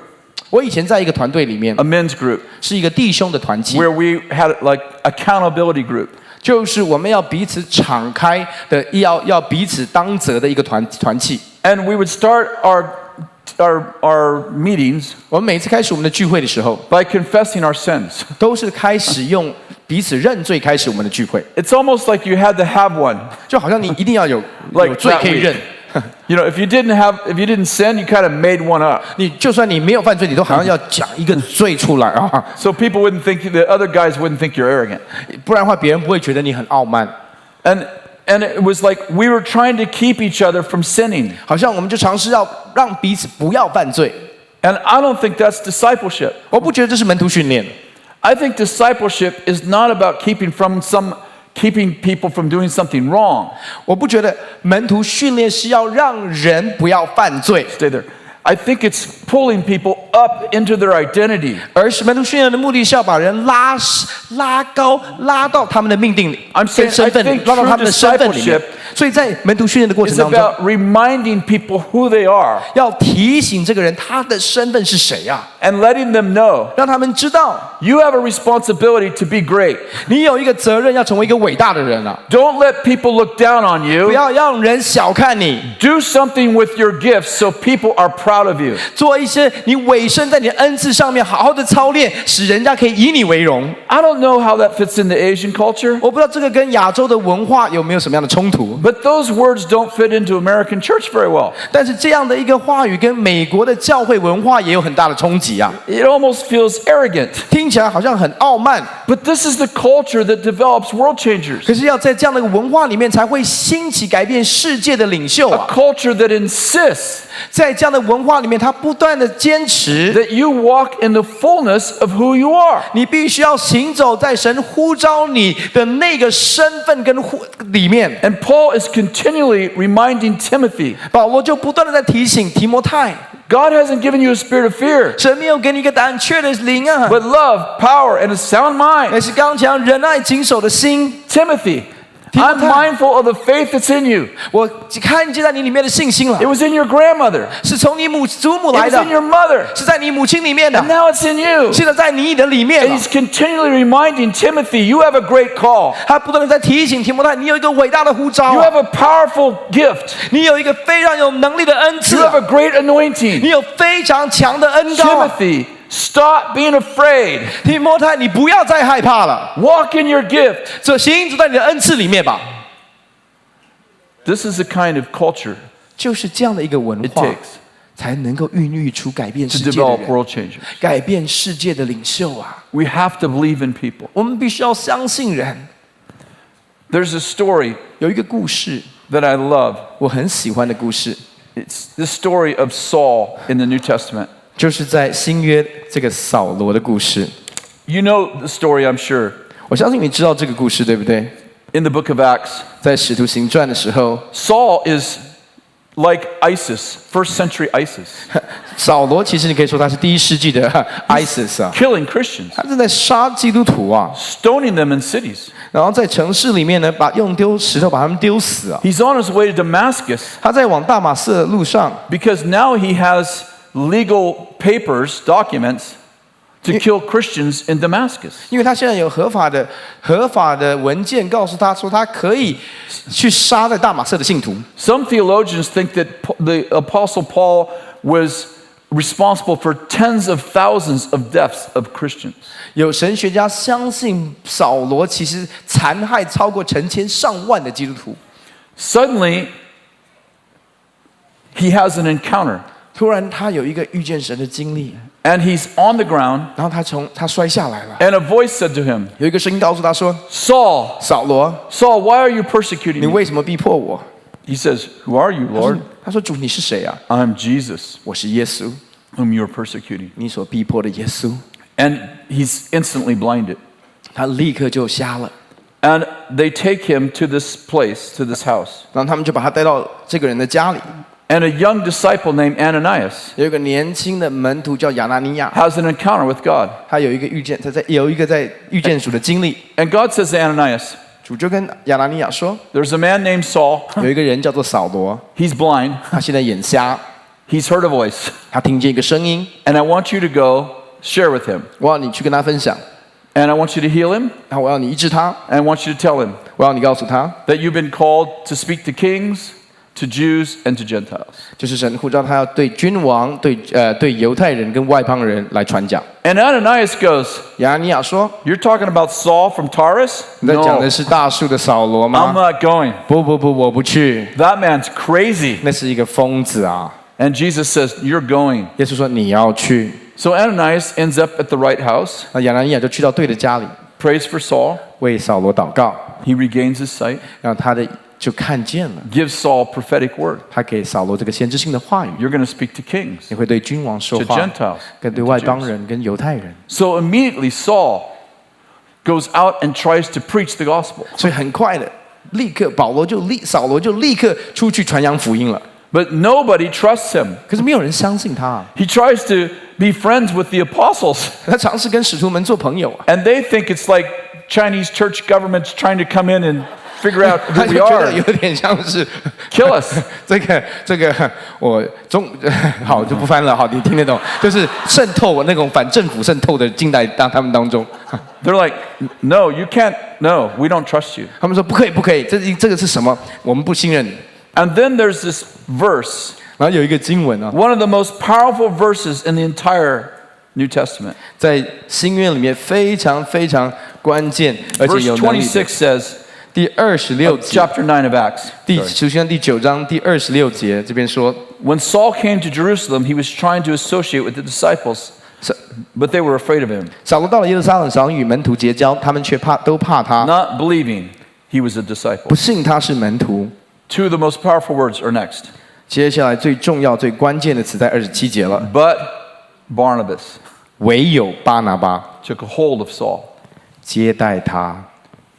我以前在一个团队里面 a，men's group, 是一个弟兄的团契， where we had like accountability group. 就是我们要彼此敞开的，要彼此当责的一个团契。 And we would start our meetings 我们每次开始我们的聚会的时候， by confessing our sins. 都是开始用彼此认罪开始我们的聚会， It's almost like you had to have one. 就好像你一定要有 Like 罪可以 that 认。 You know, if you didn't sin, you kind of made one up. 你就算你没有犯罪，你都好像要讲一个罪出来啊， So people wouldn't think, the other guys wouldn't think you're arrogant. 不然的话别人不会觉得你很傲慢。 And it was like we were trying to keep each other from sinning. 好像我们就尝试要让彼此不要犯罪。 And I don't think that's discipleship. 我不觉得这是门徒训练。 I think discipleship is not about keeping people from doing something wrong. 我不觉得门徒训练是要让人不要犯罪， Stay there. I think it's pulling people up into their identity. 而是门徒训练的目的是要把人拉高，拉到他们的命定里， I'm saying, 跟身份 I 里 think，拉到他们的身份里面 true。所以在门徒训练的过程 is 当中， about reminding people who they are 要提醒这个人他的身份是谁呀、 and letting them know 让他们知道 you have a responsibility to be great. 你有一个责任要成为一个伟大的人啊！ Don't let people look down on 不 you. 要让人小看你， Do something with your gifts so people are proud of you. 做一些你委身在你的恩赐上面，好好的操练，使人家可以以你为荣。 I don't know how that fits into Asian culture, 我不知道这个跟亚洲的文化有没有什么样的冲突， but those words don't fit into American church very well. 但是这样的一个话语跟美国的教会文化也有很大的冲击啊， It almost feels arrogant. 听起来好像很傲慢， But this is the culture that develops world changers. 可是要在这样的一个文化里面才会兴起改变世界的领袖 A 啊， culture that insists 在这样的文化里面，他不断的坚持， that you walk in the fullness of who you are. 你必须要行走在神呼召你的那个身份跟里面。 And Paul is continually reminding Timothy, 保罗就不断的在提醒提摩太， God hasn't given you a spirit of fear, 神没有给你一个胆怯的灵啊， but love, power, and a sound 乃 mind. 是刚强、仁爱、谨守的心。 Timothy, I'm mindful of the faith that's in you. 我看见在你里面的信心了 It，was in your grandmother. 是从你祖母 It 来 was 的 in，your mother. 是在你母亲里面的 And，now it's in you. 现在在你的里面 And 了。 he's continually reminding Timothy, you have a great call. 他不断的在提醒提摩太，你有一个伟大的呼召 You 啊， have a powerful gift. 你有一个非常有能力的恩赐 You have 啊， a great anointing. 你有非常强的恩膏啊。 Timothy, stop being afraid. 提摩太，你不要再害怕了， Walk in your gift. 行走在你的恩赐里面吧。 This is the kind of culture 就是这样的一个文 it 化， takes 才能够孕育出改变 to 世界的 develop 人， world changers. 改变世界的领袖啊！ We have to believe in people. 我们必须要相信人。 There's a story 有一个故事， that I love. 我很喜欢的故事， It's the story of Saul in the New Testament. 就是在新约这个扫罗的故事。 You know the story, I'm sure. 我相信你知道这个故事，对不对？ In the book of Acts, 在使徒行传的时候， Saul is like ISIS, first century ISIS, 扫罗其实你可以说他是第一世纪的 ISIS 啊， killing Christians, 他正在杀基督徒啊， stoning them in cities. 然后在城市里面呢，用丢石头把他们丢死啊。 He's on his way to Damascus 他在往大马色的路上， because now he has legal papers, documents, to kill Christians in Damascus. 因为他现在有合法的文件告诉他说，他可以去杀在大马色的信徒。 Some theologians think that the Apostle Paul was responsible for tens of thousands of deaths of Christians. 有神学家相信扫罗其实残害超过成千上万的基督徒。 Suddenly, he has an encounter, 突然他有一个遇见神的经历， and he's on the ground, 然后他摔下来了， and a voice said to him, 有一个声音告诉他说 Saul, 扫罗， Saul, why are you persecuting 你 me? 为什么逼迫我？ He says, Who are you, 他说 Lord? 他说主你是谁啊？ I'm Jesus, 我是耶稣， whom you are persecuting. 你所逼迫的耶稣。 And he's instantly blinded. 他立刻就瞎了， And they take him to this place, to this house. 然后他们就把他带到这个人的家里。 And a young disciple named Ananias 有一个年轻的门徒叫亚拿尼亚， has an encounter with God. 他有一个遇见，有一个在遇见主的经历。 And God says to Ananias, 主就跟亚拿尼亚说， There's a man named Saul. 有一个人叫做扫罗， He's blind. 他现在眼瞎， He's heard a voice. 他听见一个声音， And I want you to go share with him. 我要你去跟他分享， And I want you to heal him. 然后我要你医治他， And I want you to tell him 我要你告诉他， that you've been called to speak to kings, to Jews, and to Gentiles. 就是神呼召他要对君王、对犹太人跟外邦人来传讲。 And Ananias goes, 亚拿尼亚说 You're talking about Saul from Taurus? 你在讲 No, 的是大树的扫罗 I'm 吗？ not going. 不，我不去， That man's crazy. 那是一个疯子啊！ And Jesus says, You're going. 耶稣说你要去， So Ananias ends up at the right house, 那亚拿尼亚就去到对的家里， prays for Saul. 为扫罗祷告， He regains his sight, 让他的就看见了， gives Saul a prophetic word. 他给扫罗这个先知性的话语， You're going to speak to kings, 你会对君王说 to 话， Gentiles, 跟对外邦人跟犹太人， So immediately Saul goes out and tries to preach the gospel. 所以很快的，立刻扫罗就立刻出去传扬福音了。 But nobody trusts him. 可是没有人相信他， He tries to be friends with the apostles, 他尝试跟使徒们做朋友啊， and they think it's like Chinese church government's trying to come in and figure out 他 who 就 we 觉得 are. 有点像是 Kill us. 这个我好就不翻了，好你听得懂，就是渗透那种反政府渗透的进来他们当中。They're like, no, you can't. No, we don't trust you. 他们说不可以不可以，这个是什么？我们不信任你。 And then there's this verse, 然后有一个经文啊， one of the most powerful verses in the entire New Testament. 在新约里面非常非常关键，而且 Verse 有能力的。 26 says, 第26节， chapter 9 of Acts. 第 Sorry. 书卷第9章第26节，这边说， When Saul came to Jerusalem, he was trying to associate with the disciples, but they were afraid of him, 扫罗到了耶路撒冷，想与门徒结交，他们却都怕他， not believing he was a 不 disciple. 信他是门徒。 Two of the most powerful words are next. 接下来最重要、最关键的词在27节了， But Barnabas 唯有巴拿巴 took a hold of Saul. 接待他，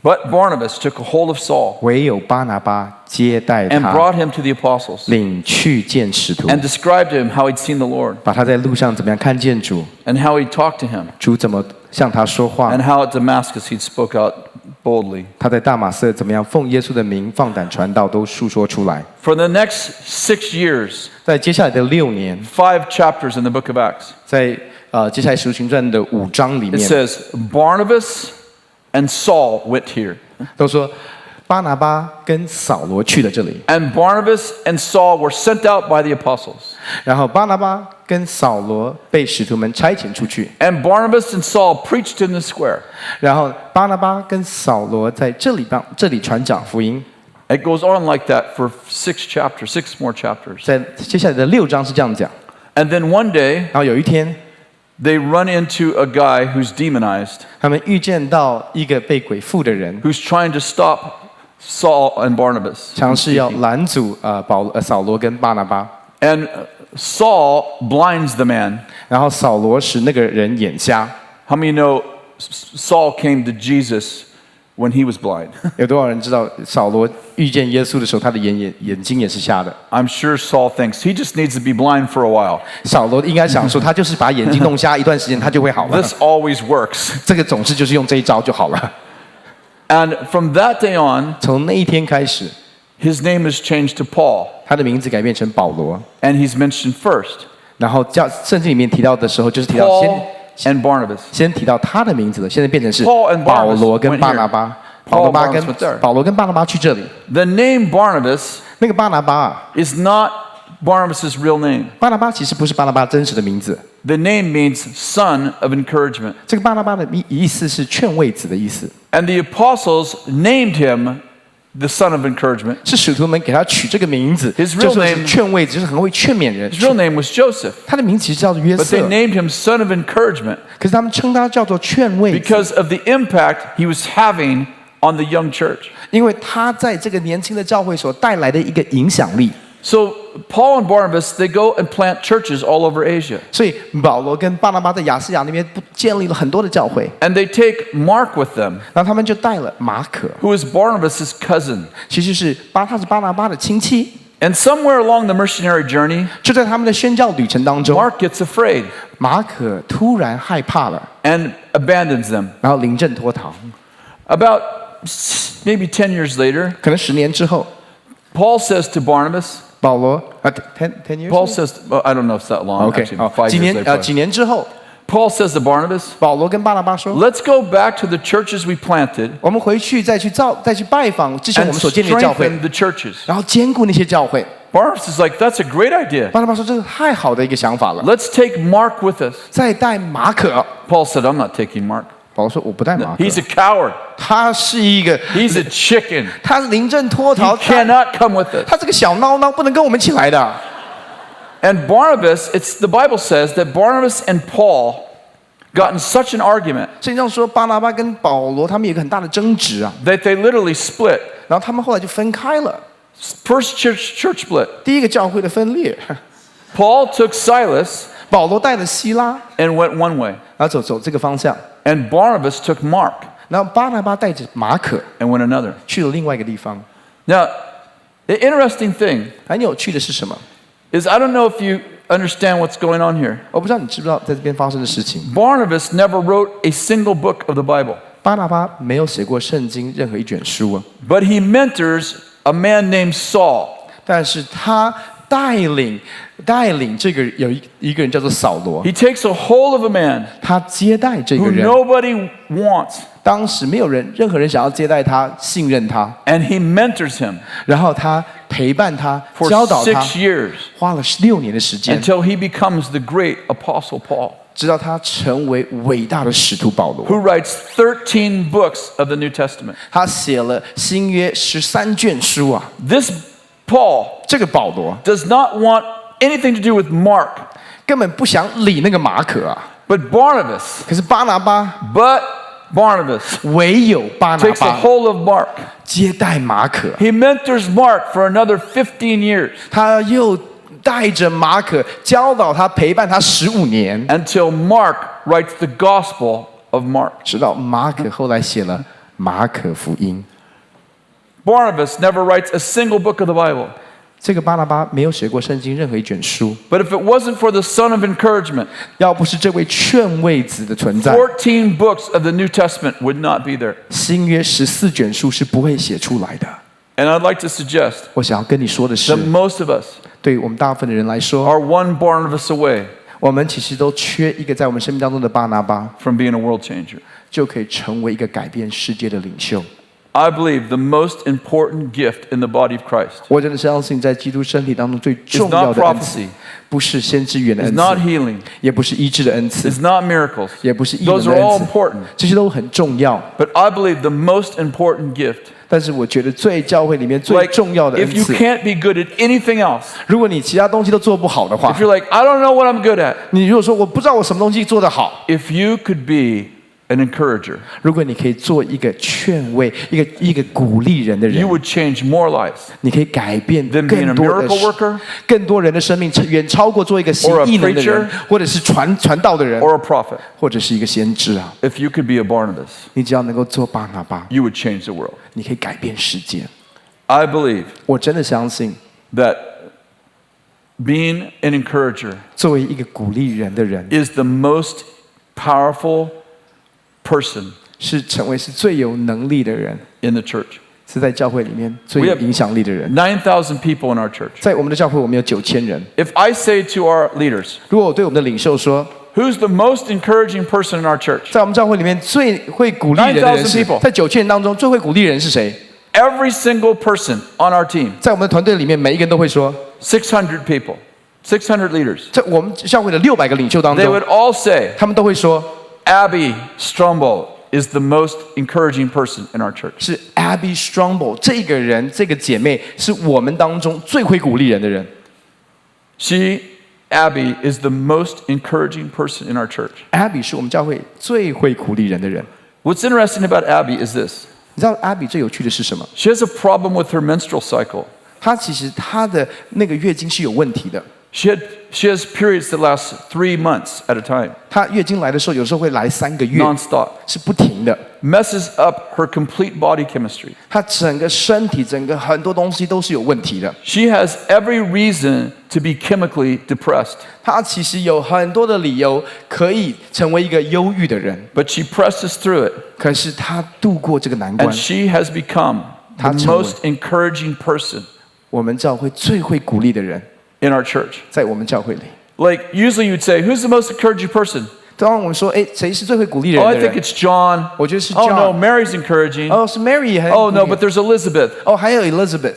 But Barnabas took a hold of Saul 唯有巴拿巴接待 and 他， brought him to the apostles 领去见使徒， and described to him how he'd seen the Lord 把他在路上怎么样看见主， and how he talked to him 主怎么向他说话 and，how at Damascus he'd spoke out boldly. 他在大马色怎么样奉耶稣的名放胆传道，都述说出来。 For the next 6 years, 在接下来的6年， 5 chapters in the book of Acts, 在接下来使徒行传的5章里 it 面， says Barnabas and Saul went here. 都说巴拿巴跟扫罗去了这里， And Barnabas and Saul were sent out by the apostles. 然后巴拿巴跟扫罗被使徒们差遣出去， And Barnabas and Saul preached in the square. 然后巴拿巴跟扫罗在这里传讲福音。 It goes on like that for 6 chapters, 6 more chapters. 在接下来的6章是这样讲， And then one day, 然后有一天， they run into a guy who's demonized, 他们遇见到一个被鬼附的人， who's trying to stop Saul and Barnabas. 尝试要拦阻扫罗跟巴拿巴， And Saul blinds the man. 然后扫罗使那个人眼瞎。 How many know Saul came to Jesus when he was blind? 有多少人知道扫罗遇见耶稣的时候，他的眼睛也是瞎的？ I'm sure Saul thinks he just needs to be blind for a while. 扫罗应该想说，他就是把眼睛弄瞎一段时间，他就会好了。 This always works. 这个总是就是用这一招就好了。 And from that day on, 从那一天开始， his name is changed to Paul, 他的名字改变成保罗， and he's mentioned first. 然后圣经里面提到的时候，就是提到 Paul and Barnabas. 先提到他的名字了，现在变成是 Paul and Barnabas 保罗跟巴拿巴， Paul and Barnabas went there. 保罗跟巴拿巴去这里。 The name Barnabas 那个巴拿巴啊， is not Barnabas' real name. 巴拿巴其实不是巴拿巴真实的名字， The name means son of encouragement. 这个巴拿巴的意思是劝慰子的意思， And the apostles named him the son of encouragement. 是使徒们给他取这个名字， His 就 real 是 name- 劝慰子，就是很会劝勉人 His。real name was Joseph, 他的名字其实叫做约 but 瑟 they，named him son of encouragement 可是他们称他叫做劝慰子， because of the impact he was having on the young church. 因为他在这个年轻的教会所带来的一个影响力。 So Paul and Barnabas, they go and plant churches all over Asia. 所以保罗跟巴拿巴在亚细亚那边建立了很多的教会， And they take Mark with them, 然后他们就带了马可， who is Barnabas' cousin. 其实是他是巴拿巴的亲戚。 And somewhere along the missionary journey, 就在他们的宣教旅程当中， Mark gets afraid 马可突然害怕了， and abandons them. 然后临阵脱逃。 About maybe 10 years later, 可能10年之后， Paul says to Barnabas, 保罗10 years Paul says, well, I don't know if it's that long, OK， actually, 好 5 years later. 几年之后， Paul says to Barnabas, 保罗跟巴拿巴说 let's go back to the churches we planted 我们回去再去拜访之前我 and 们所建立的教会， strengthen the churches. 然后兼顾那些教会。 Barnabas is like, that's a great idea. 巴拿巴说这是太好的一个想法了， Let's take Mark with us. 再带马可。 Paul said, I'm not taking Mark. 保罗说我不带马可， He's a coward. 他是一个， He's a chicken. 他是临阵脱 He 逃，cannot come with us. 他这个小孬孬不能跟我们一起来的。 And Barnabas, the Bible says that Barnabas and Paul got in such an argument 圣经上说，巴拿巴跟保罗他们有一个很大的争执啊， that they literally split. 然后他们后来就分开了。 First church split. 第一个教会的分裂， Paul took Silas 保罗带了希拉， and went one way. 然后走这个方向， And Barnabas took Mark 然后巴拿巴带着马可 and went another. 去了另外一个地方。 Now, the interesting thing 很有趣的是什么？ is I don't know if you understand what's going on here. 我不知道你知不知道在这边发生的事情。 Barnabas never wrote a single book of the Bible. 巴拿巴没有写过圣经任何一卷书啊， but he mentors a man named Saul. 但是他带领这个有一个人叫做扫罗， He takes a hold of a man 他接待这个 who 人。 nobody wants, 当时没有任何人想要接待他、信任他， and he mentors him 然后他陪伴他、 for 教导他， 6 years 花了6年的时间， until he becomes the great apostle Paul, 直到他成为伟大的使徒保 who 罗。 writes 13 books of the New Testament. 他写了新约13卷书啊。 This Paul 这个保罗 does not want anything to do with Mark, 根本不想理那个马可啊， but Barnabas. 可是巴拿巴 But Barnabas 唯有巴拿 takes a 巴 hold of Mark. 接待马可， He mentors Mark for another 15 years 他又带着马可教导他、陪伴他15年， until Mark writes the Gospel of Mark. 直到马可后来写了马可福音。 Barnabas never writes a single book of the Bible. 这个巴拿巴没有写过圣经任何一卷书， But if it wasn't for the son of encouragement, 要不是这位劝慰子的存在， 14 books of the New Testament would not be there. 新约14卷书是不会写出来的。 And I'd like to suggest 我想要跟你说的是 that，most of us 对于我们大部分的人来说， are one Barnabas away 我们其实都缺一个在我们生命当中的巴拿巴， from being a world changer. 就可以成为一个改变世界的领袖。 I believe the most important gift in the body of Christ 我真的相信，在基督身体当中最 is 重要 not 的恩赐 prophecy, 不是先知语言的 is 恩 not 赐， healing, 也不是医治的恩赐， is not miracles. 也不是异能 Those 的 are all 恩赐， important. 这些都很重要。 But I believe the most important gift, 但是我觉得最教会里面最 like 重要的 if 恩 you 赐， can't be good at anything else, 如果你其他东西都做不好的话 if，you're like, I don't know what I'm good at, 你如果说我不知道我什么东西做得好， if you could be an encourager, 如果你可以做一个劝慰、一个鼓励人的人 you，would change more lives 你可以改变 than being 更 a 多的 miracle worker 更多人的生命，远超过做一个行 or a 异能的人 preacher，或者是传道的人， or a prophet. 或者是一个先知啊。 If you could be a Barnabas, 你只要能够做巴拿巴， you would change the world. 你可以改变世界。 I believe 我真的相信， that being an encourager 作为一个鼓励人的人， is the most powerful person 是成为是最有能力的人， in the church. 是在教会里面最 We 有 have 影响力的人。 9,000 people in our church. 在我们的教会，我们有9000人。 If I say to our leaders, 如果我对我们的领袖说， who's the most encouraging person in our church? 在我们教会里面最会鼓励人的人是， 9,000 people 在9000人当中最会鼓励人是谁？ Every single person on our team, 在我们的团队里面，每一个人都会说， 600 people, 600 leaders, 在我们教会的600个领袖当 they 中 would，all say, 他们都会说， Abby Strumble is the most encouraging person in our church. 是 Abby Strumble 这个人，这个姐妹是我们当中最会鼓励人的人。 Abby, is the most encouraging person in our church. Abby 是我们教会最会鼓励人的人。 What's interesting about Abby is this. 你知道 Abby 最有趣的是什么？ She has a problem with her menstrual cycle. 她其实她的那个月经是有问题的。 She has periods that last 3 months at a time, 她月经来的时候，有时候会来3个月， nonstop. 是不停的。 Messes up her complete body chemistry. 她整个身体、整个很多东西都是有问题的。 She has every reason to be chemically depressed, 她其实有很多的理由可以成为一个忧郁的人， but she presses through it, 可是她度过这个难关 and。she has become the 她成为 most encouraging person 我们教会最会鼓励的人， in our church. 在我们教会里。 Like, usually you'd say, who's the most encouraging person? 当我们说，哎，谁是最会鼓励人 Oh, 的 I think 人？ it's John. 我觉得是 Oh, no, John。 Mary's encouraging. 哦，是 Mary 也很 Oh, 鼓 no, 励 but there's Elizabeth. 哦，还有 Elizabeth。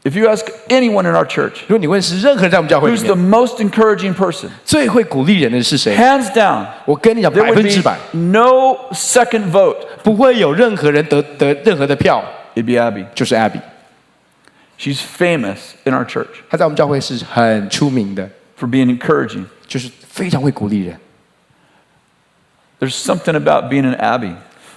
If you ask anyone in our church, 如果你问是任何人在我们教会 who's 里 the 面 most encouraging person? 最会鼓励人的是谁？ Hands down, 我跟你讲， there would 100%， be no second vote. 不会有任何人得任何的票， It'd be Abby. 就是 Abby。 She's famous in our church 她在我们教会是很出名的， for being encouraging. 就是非常会鼓励人。 There's something about being an Abby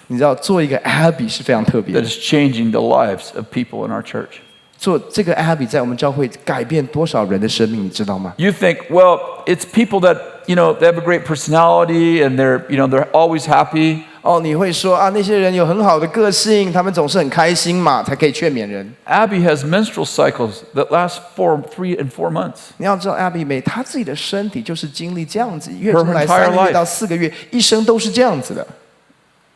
你知道，做一个 Abby 是非常特别 that 的。 is changing the lives of people in our church. 做这个 Abby 在我们教会改变多少人的生命，你知道吗？ You think, well, it's people that, they have a great personality and they're always happy. 哦，你会说啊，那些人有很好的个性，他们总是很开心嘛，才可以劝勉人。 Abby has menstrual cycles that last 3 and 4 months. 你要知道，Abby 她自己的身体就是经历这样子，月经来 Her entire 3个月 life. 到4个月，一生都是这样子的。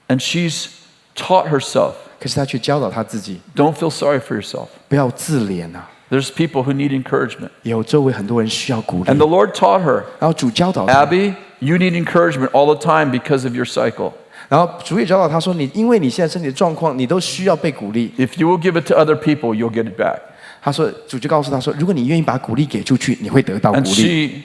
And she's taught herself, 可是他却教导他自己， don't feel sorry for yourself. 不要自怜啊。 There's people who need encouragement. 有周围很多人需要鼓励 And，the Lord taught her, 然后主教导他， Abby, you need encouragement all the time because of your cycle. 然后主也教导他说，你因为你现在身体的状况，你都需要被鼓励。 If you will give it to other people, you'll get it back. 他说，主就告诉他说，如果你愿意把鼓励给出去，你会得到鼓 And 励。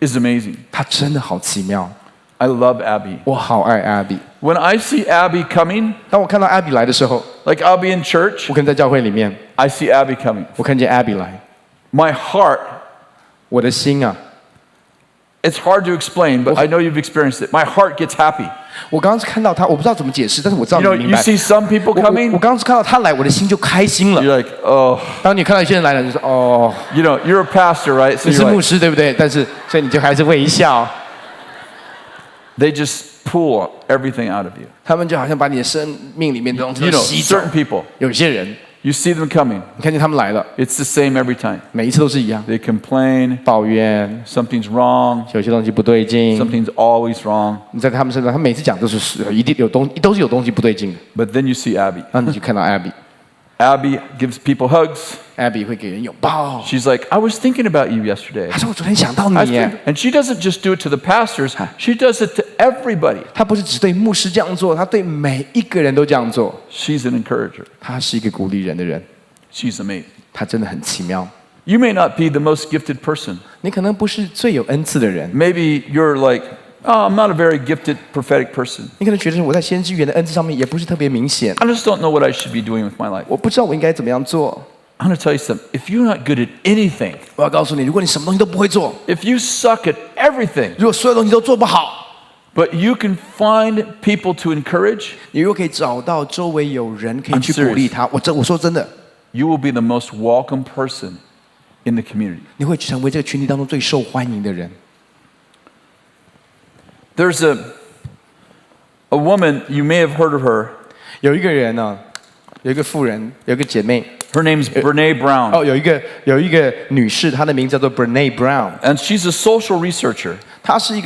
she is amazing. 他真的好奇妙， I love Abby. 我好爱 Abby。 When I see Abby coming, 当我看到 Abby 来的时候， like I'll be in church, 我可能在教会里面， I see Abby coming. 我看见 Abby 来， My heart, 我的心啊， it's hard to explain, but I know you've experienced it. My heart gets happy. 我刚刚是看到他，我不知道怎么解释，但是我知道 You 你 know, 明 you 白。 see some people 我 coming, 刚刚是看到他来，我的心就开心了。 you're like, oh, 当你看到有些人来了，你就说哦， you know, you're a pastor, right? So 你是 you're 牧 like, 师对不对？但是所以你就还是微笑， they just pull everything out of you. 他们就好像把你的生命里面的东西 You 都 know, 吸走。 certain people, 有些人， you see them coming. 你看见他们来了， It's the same every time. 每一次都是一样， They complain, 抱怨， something's wrong, 有些东西不对劲。 something's always wrong. 你在他们身上，他每次讲都是一定有都是有东西不对劲的。 But then you see Abby. 然后你就看到 Abby，Abby Abby gives people hugs. 会给人拥抱。 She's like, I was thinking about you yesterday. 他说我昨天想到 I 你耶 think-。And she doesn't just do it to the pastors, she does it to everybody. 他不是只对牧师这样做，他对每一个人都这样做。 She's an encourager. 他是一个鼓励人的人， She's amazing. 他真的很奇妙。 You may not be the most gifted person. 你可能不是最有恩赐的人， Maybe you're like, oh, I'm not a very gifted prophetic person. 你可能觉得我在先知语言的恩赐上面也不是特别明显， I just don't know what I should be doing with my life. 我不知道我应该怎么样做。 I'm going to tell you something. If you're not good at anything, 我要告诉你，如果你什么东西都不会做， if you suck at everything, 如果所有东西都做不好， but you can find people to encourage, 你如果可以找到周围有人可以 I'm 去鼓励他，我说真的， you will be the most welcome person in the community. 你会成为这个群体当中最受欢迎的人。 There's a woman, you may have heard of her. 有一个人呢、有一个妇人，有一个姐妹， Her name's Brene Brown. 哦，有一个女士，她的名字叫做 Brene Brown， And she's a social researcher. 她是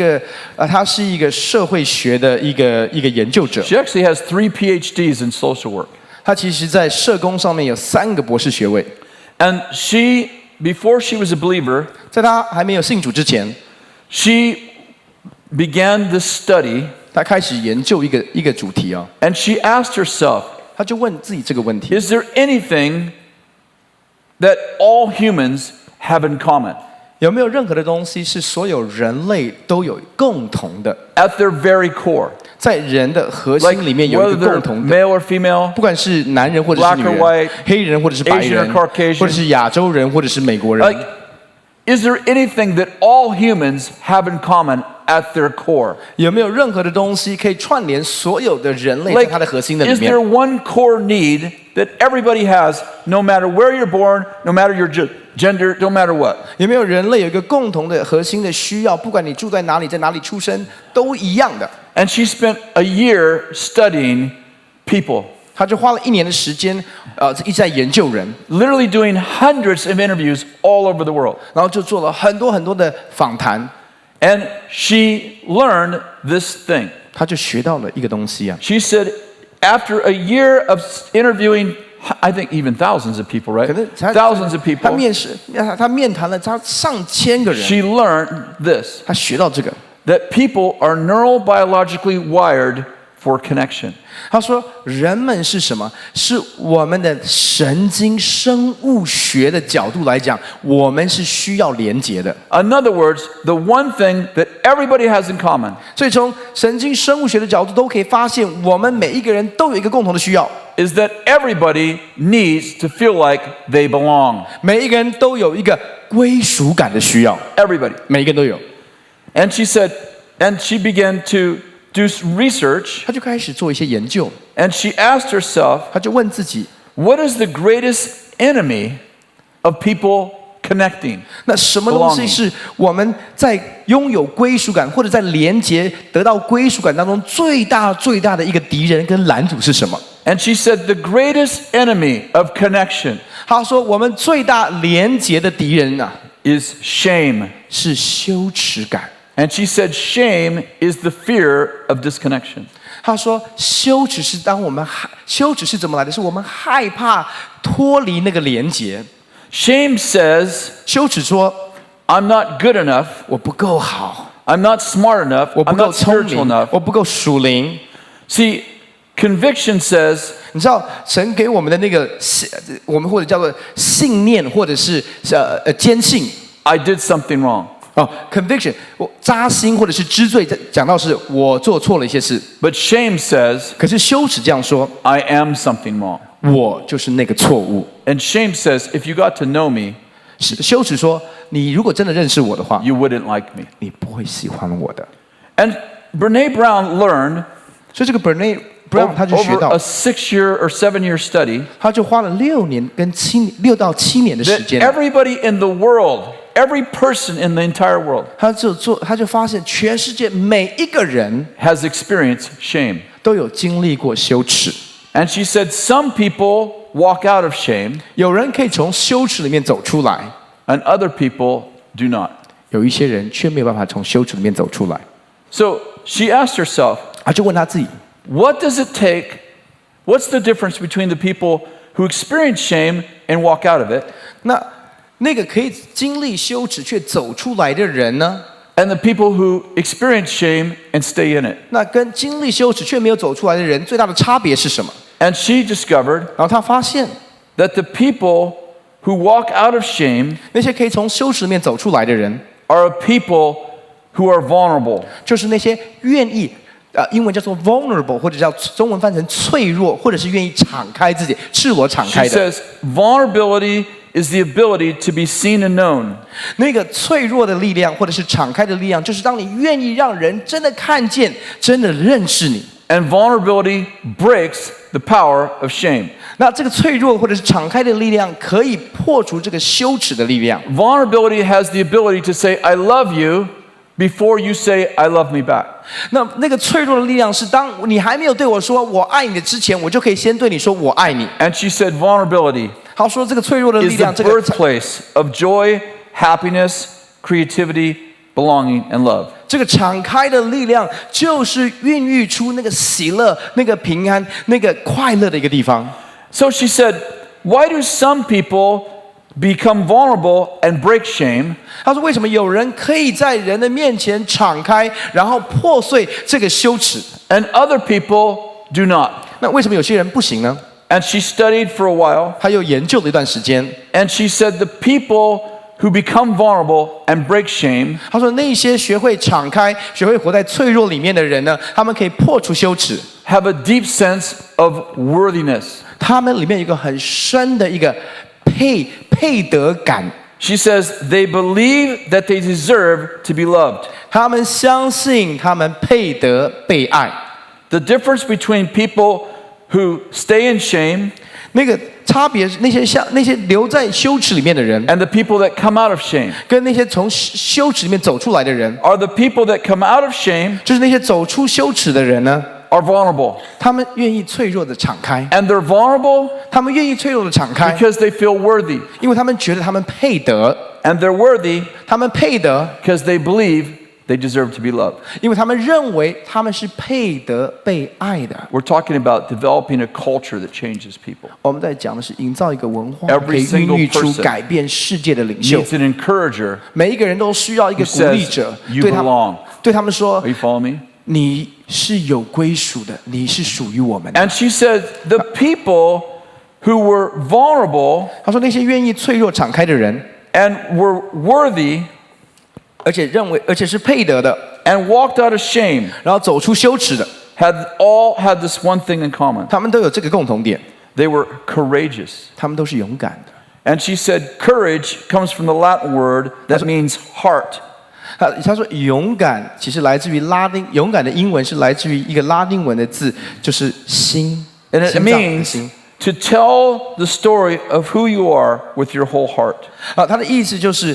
一个社会学的一个研究者。 She actually has 3 PhDs in social work. 她其实在社工上面有3个博士学位。 And she, before she was a believer, 在她还没有信主之前， she began this study 她开始研究一个主题啊、and she asked herself, 她就问自己这个问题： is there anything that all humans have in common? 有没有任何的东西是所有人类都有共同的？ At their very core. 在人的核 Like 心里面有 whether 一个共 they're 同的。 male or female, 不管是男人或者是女 Black or white, 人，黑人或者是白 Asian 人 or Caucasian 或者是亚洲人或者是美国人 like, is there anything that all humans have in common at their core? 有没有任何的东西可以串联所有的人类在 Like, 它的核心的里 is 面 there？ one core need that everybody has, no matter where you're born, no matter your gender, no matter what? 有没有人类有一个共同的核心的需要？不管你住在哪里，在哪里出生，都一样的。 And she spent a year studying people, 他就花了1年的时间，一直在研究人， literally doing hundreds of interviews all over the world. 然后就做了很多的访谈， And she learned this thing. 他就学到了一个东西啊。 She said, after a year of interviewing, I think even thousands of people, right? 可能 Thousands of 他 people. 他面谈了他上千个人， She learned this, 他学到这个。 that people are neurobiologically wired for connection. 他说：“人们是什么？是我们的神经生物学的角度来讲，我们是需要连结的。 In other words, the one thing that everybody has in common 所以从神经生物学的角度都可以发现，我们每一个人都有一个共同的需要， is that everybody needs to feel like they belong. 每一个人都有一个归属感的需要， Everybody. 每一个人都有。 And she said, and she began to do research, 他就开始做一些研究， and she asked herself, 他就问自己： what is the greatest enemy of people connecting? 那什么东西是我们在拥有归属感或者在连结得到归属感当中最大的一个敌人跟拦阻是什么？ And she said, the greatest enemy of connection 他说，我们最大连结的敌人啊， is shame. 是羞耻感。And she said, shame is the fear of disconnection. 他说，羞耻是羞耻是怎么来的？是我们害怕脱离那个连结。Shame says, 羞耻说， I'm not good enough. 我不够好， I'm not smart enough. 我不 I'm 够 not 聪 spiritual 明 enough. 我不够属灵。See, conviction says, 你知道，神给我们的那个我们或者叫做信念，或者是坚信。I did something wrong. conviction 我扎心或者是知罪，讲到是我做错了一些事。But shame says, 可是羞耻这样说， I am something wrong. 我就是那个错误。And shame says, if you got to know me, 羞耻说，你如果真的认识我的话， you wouldn't like me. 你不会喜欢我的。And Brene Brown learned 所以这个 Brene Brown 他就学 over 到 a 6-year or 7-year study 他就花了6到7年的时 that 间。 everybody in the world, every person in the entire world 他就发现全世界每一个人 has experienced shame. 都有经历过羞耻。 And she said some people walk out of shame 有人可以从羞耻里面走出来， and other people do not. 有一些人却没有办法从羞耻里面走出来。 So she asked herself, 他就问他自己， what does it take? What's the difference between the people who experience shame and walk out of it 那个可以经历羞耻却走出来的人呢？ and the people who experience shame and stay in it? 那跟经历羞耻却没有走出来的人最大的差别是什么？ And she discovered 然后他发现， that the people who walk out of shame 那些可以从羞耻里面走出来的人， are people who are vulnerable. 就是那些愿意英文叫做 vulnerable， 或者叫中文翻成脆弱，或者是愿意敞开自己、赤裸敞 She 开的。 says vulnerability is the ability to be seen and known. 那个脆弱的力量，或者是敞开的力量，就是当你愿意让人真的看见、真的认识你。 And vulnerability breaks the power of shame. 那这个脆弱或者是敞开的力量，可以破除这个羞耻的力量。 Vulnerability has the ability to say, I love you, before you say, I love me back. 那个脆弱的力量是，当你还没有对我说我爱你之前，我就可以先对你说我爱你。 And she said vulnerability 好，说这个脆弱的力 is 量， the 这个 birthplace of joy, happiness, creativity, belonging, and love. 这个敞开的力量，就是孕育出那个喜乐、那个平安、那个快乐的一个地方。 So she said, why do some people become vulnerable and break shame, 他说：“为什么有人可以在人的面前敞开，然后破碎这个羞耻？ and other people do not? 那为什么有些人不行呢？” And she studied for a while, 他又研究了一段时间。 and she said the people who become vulnerable and break shame 他说：“那些学会敞开、学会活在脆弱里面的人呢，他们可以破除羞耻， have a deep sense of worthiness. 他们里面有一个很深的一个配得感。 She says they believe that they deserve to be loved. 他们相信他们配得被爱。 The difference between people who stay in shame 那个差别是，那些留在羞耻里面的人， and the people that come out of shame 跟那些从羞耻里面走出来的人， are the people that come out of shame 就是那些走出羞耻的人呢， are vulnerable. 他们愿意脆弱的敞开， And they're vulnerable 他们愿意脆弱的敞开， because they feel worthy. 因为他们觉得他们配得， And they're worthy 他们配得， because they believe they deserve to be loved. 因为他们认为他们是配得被爱的。 We're talking about developing a culture that changes people. 我们在讲的是营造一个文化， Every 可以 single 孕育出 person 改变世界的领袖。 Needs an encourager 每一个人都需要一个 who 鼓励 says, 者， you 对他 belong. 对他们说 Are you following me?：“ 你是有归属的，你是属于我们的。” And she said the people who were vulnerable 他说：“那些愿意脆弱敞开的人， and were worthy 而且是配得的， and walked out of shame 然后走出羞耻的， all had this one thing in common. 他们都有这个共同点， They were courageous. 他们都是勇敢的。” And she said courage comes from the Latin word that means heart. 他说勇敢其实来自于拉丁，勇敢的英文是来自于一个拉丁文的字，就是心， And it 心脏的 means 心。 to tell the story of who you are with your whole heart. 他的意思就是，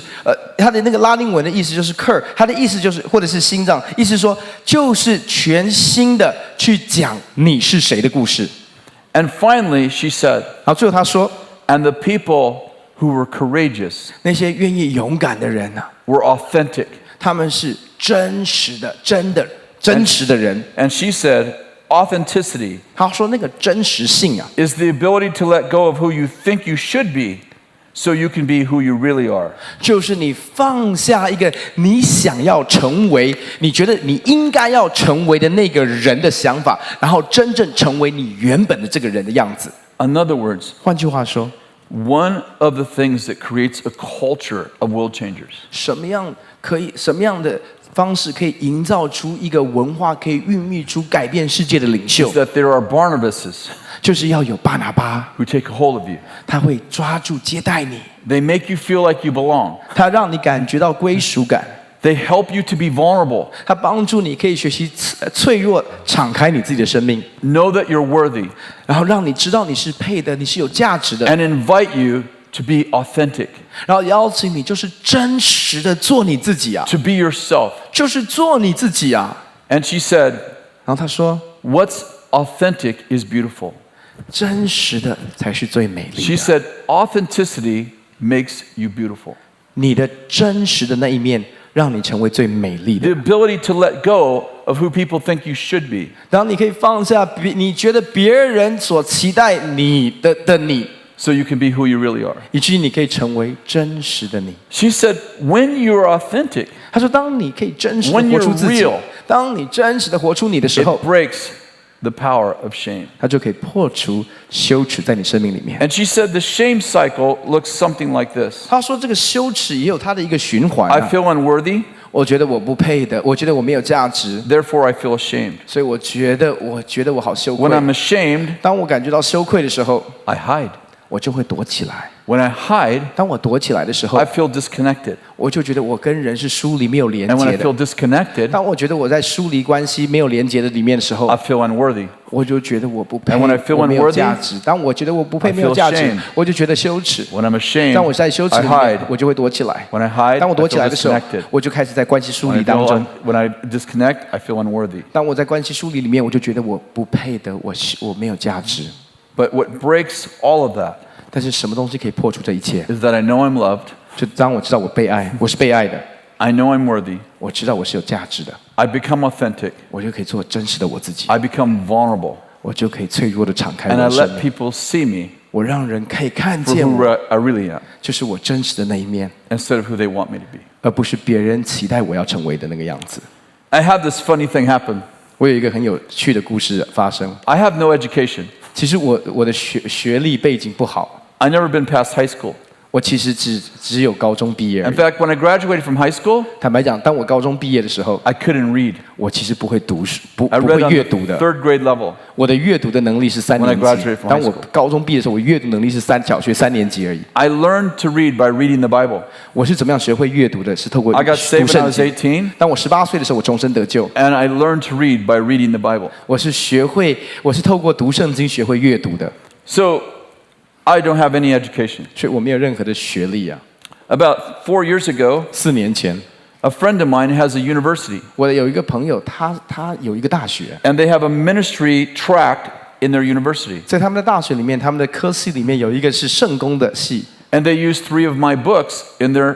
他的那个拉丁文的意思就是 cur， 他的意思就是或者是心脏，意思说就是全心的去讲你是谁的故事。 And finally, she said, 然后最后他说， and the people who were courageous 那些愿意勇敢的人啊， were authentic. 他们是真实的、真实的人。 And she said, authenticity 他说那个真实性啊， is the ability to let go of who you think you should be so you can be who you really are. 就是你放下一个你想要成为、你觉得你应该要成为的那个人的想法，然后真正成为你原本的这个人的样子。 In other words, 换句话说， one of the things that creates a culture of world changers 什么样的方式可以营造出一个文化，可以孕育出改变世界的领袖 is？ that there are Barnabases 就是要有巴拿巴， who take a hold of you. 他会抓住接待你， They make you feel like you belong. 他让你感觉到归属感， They help you to be vulnerable. 他帮助你可以学习脆弱，敞开你自己的生命， Know that you're worthy 然后让你知道你是配的，你是有价值的， and invite you to be authentic, 然后邀请你就是真实的做你自己啊， to be yourself. 就是做你自己啊。 And she said, 然后他说， what's authentic is beautiful. 真实的才是最美丽 She 的。 said, authenticity makes you beautiful. 你的真实的那一面，让你成为最美丽的 The。ability to let go of who people think you should be. 当你可以放下你觉得别人所期待你的你， So you can be who you really are. 以至于你可以成为真实的你。 She said, when you're authentic, 他说，当你可以真实的 When 活出 you're 自己 real，当你真实的活出你的时 it 候， breaks the power of shame. 他就可以破除羞耻在你生命里面。 And she said the shame cycle looks something like this. 他说，这个羞耻也有它的一个循环 I 啊。 feel unworthy, 我觉得我不配的，我觉得我没有价值， therefore I feel ashamed. 所以我觉得我好羞 When 愧。 I'm ashamed, 当我感觉到羞愧的时候， I hide. 我就会躲起来。 When I hide, 当我躲起来的时候 I，feel disconnected. 我就觉得我跟人是疏离没有连 And when 接 I feel 的。 disconnected, 当我觉得我在疏离关系没有连接的里面的时候 I，feel unworthy. 我就觉得我不配， And when I feel 我没有 unworthy，价值。当我觉得我不配 I feel 没有价值 ashamed，我就觉得羞耻。 When I'm ashamed, 当我在羞耻 I 里面 hide.，我就会躲起来。 When I hide, 当我 I 躲起 feel 来的时候 disconnected.，我就开始在关系疏 When 离当中。 when I disconnect, I feel unworthy. 当我在关系疏离里面，我就觉得我不配的，我没有价值。 But what breaks all of that 但是什么东西可以破除这一切？ is that I know I'm loved, 就当我知道我被爱，我是被爱的， I know I'm worthy, 我知道我是有价值的， I become authentic, 我就可以做真实的我自己， I become vulnerable, 我就可以脆弱的敞开 and 我 I 的生 let 命， people see me 我让人可以看 for 见 who 我， I really am 就是我真实的那一面， instead of who they want me to be. 而不是别人期待我要成为的那个样子。 I had this funny thing happen. 我有一个很有趣的故事发生。 I have no education. 其实我的学历背景不好， I never been past high school. 我其实只有高中毕业而 In 已。 fact, when I graduated from high school, 坦白讲，当我高中毕业的时候， I couldn't read. 我其实不会读书，不 I 会 read on 阅 the 读的。 third grade level. 我的阅读的能力是3 When I 年 graduated 级。 from 当 high 我 school. 高中毕业的时候，我阅读能力是小学3年级而已。 I learned to read by reading the Bible. 我是怎么样学会阅读的？是透过 I got 读 saved when I 圣 was 经。 18, 当我18岁的时候，我终身得救。 and I learned to read by reading the Bible. 我是透过读圣经学会阅读的， So I don't have any education. 所以我没有任何的学历啊。 About 4 years ago, 4年前， a friend of mine has a university, 我有一个朋友，他有一个大学， and they have a ministry track in their university. 在他们的大学里面，他们的科系里面有一个是圣工的系， And they use 3 of my books in their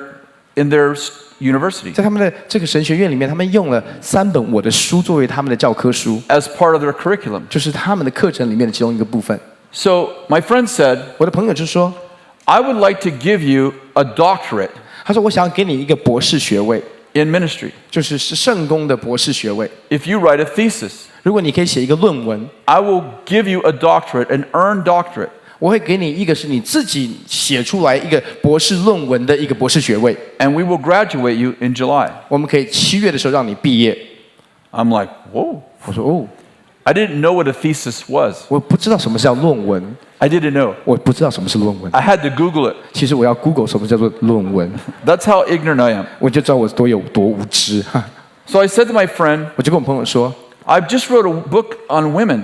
university 在他们的这个神学院里面，他们用了3本我的书作为他们的教科书， as part of their curriculum. 就是他们的课程里面的其中一个部分。 So my friend said, 我的朋友就说， I would like to give you a doctorate 他说我想要给你一个博士学位， in ministry 就是圣工的博士学位。 if you write a thesis. 如果你可以写一个论文， I will give you a doctorate, an earned doctorate. 我会给你一个是你自己写出来一个博士论文的一个博士学位， And we will graduate you in July. 我们可以7月的时候让你毕业。 I'm like, whoa. 我说哦， I didn't know what a thesis was. 我不知道什么叫论文， I didn't know. 我不知道什么是论文。 I had to Google it. 其实我要 Google 什么叫做论文， That's how ignorant I am. 我就知道我多无知。 So I said to my friend, 我就跟我朋友说， I've just wrote a book on women.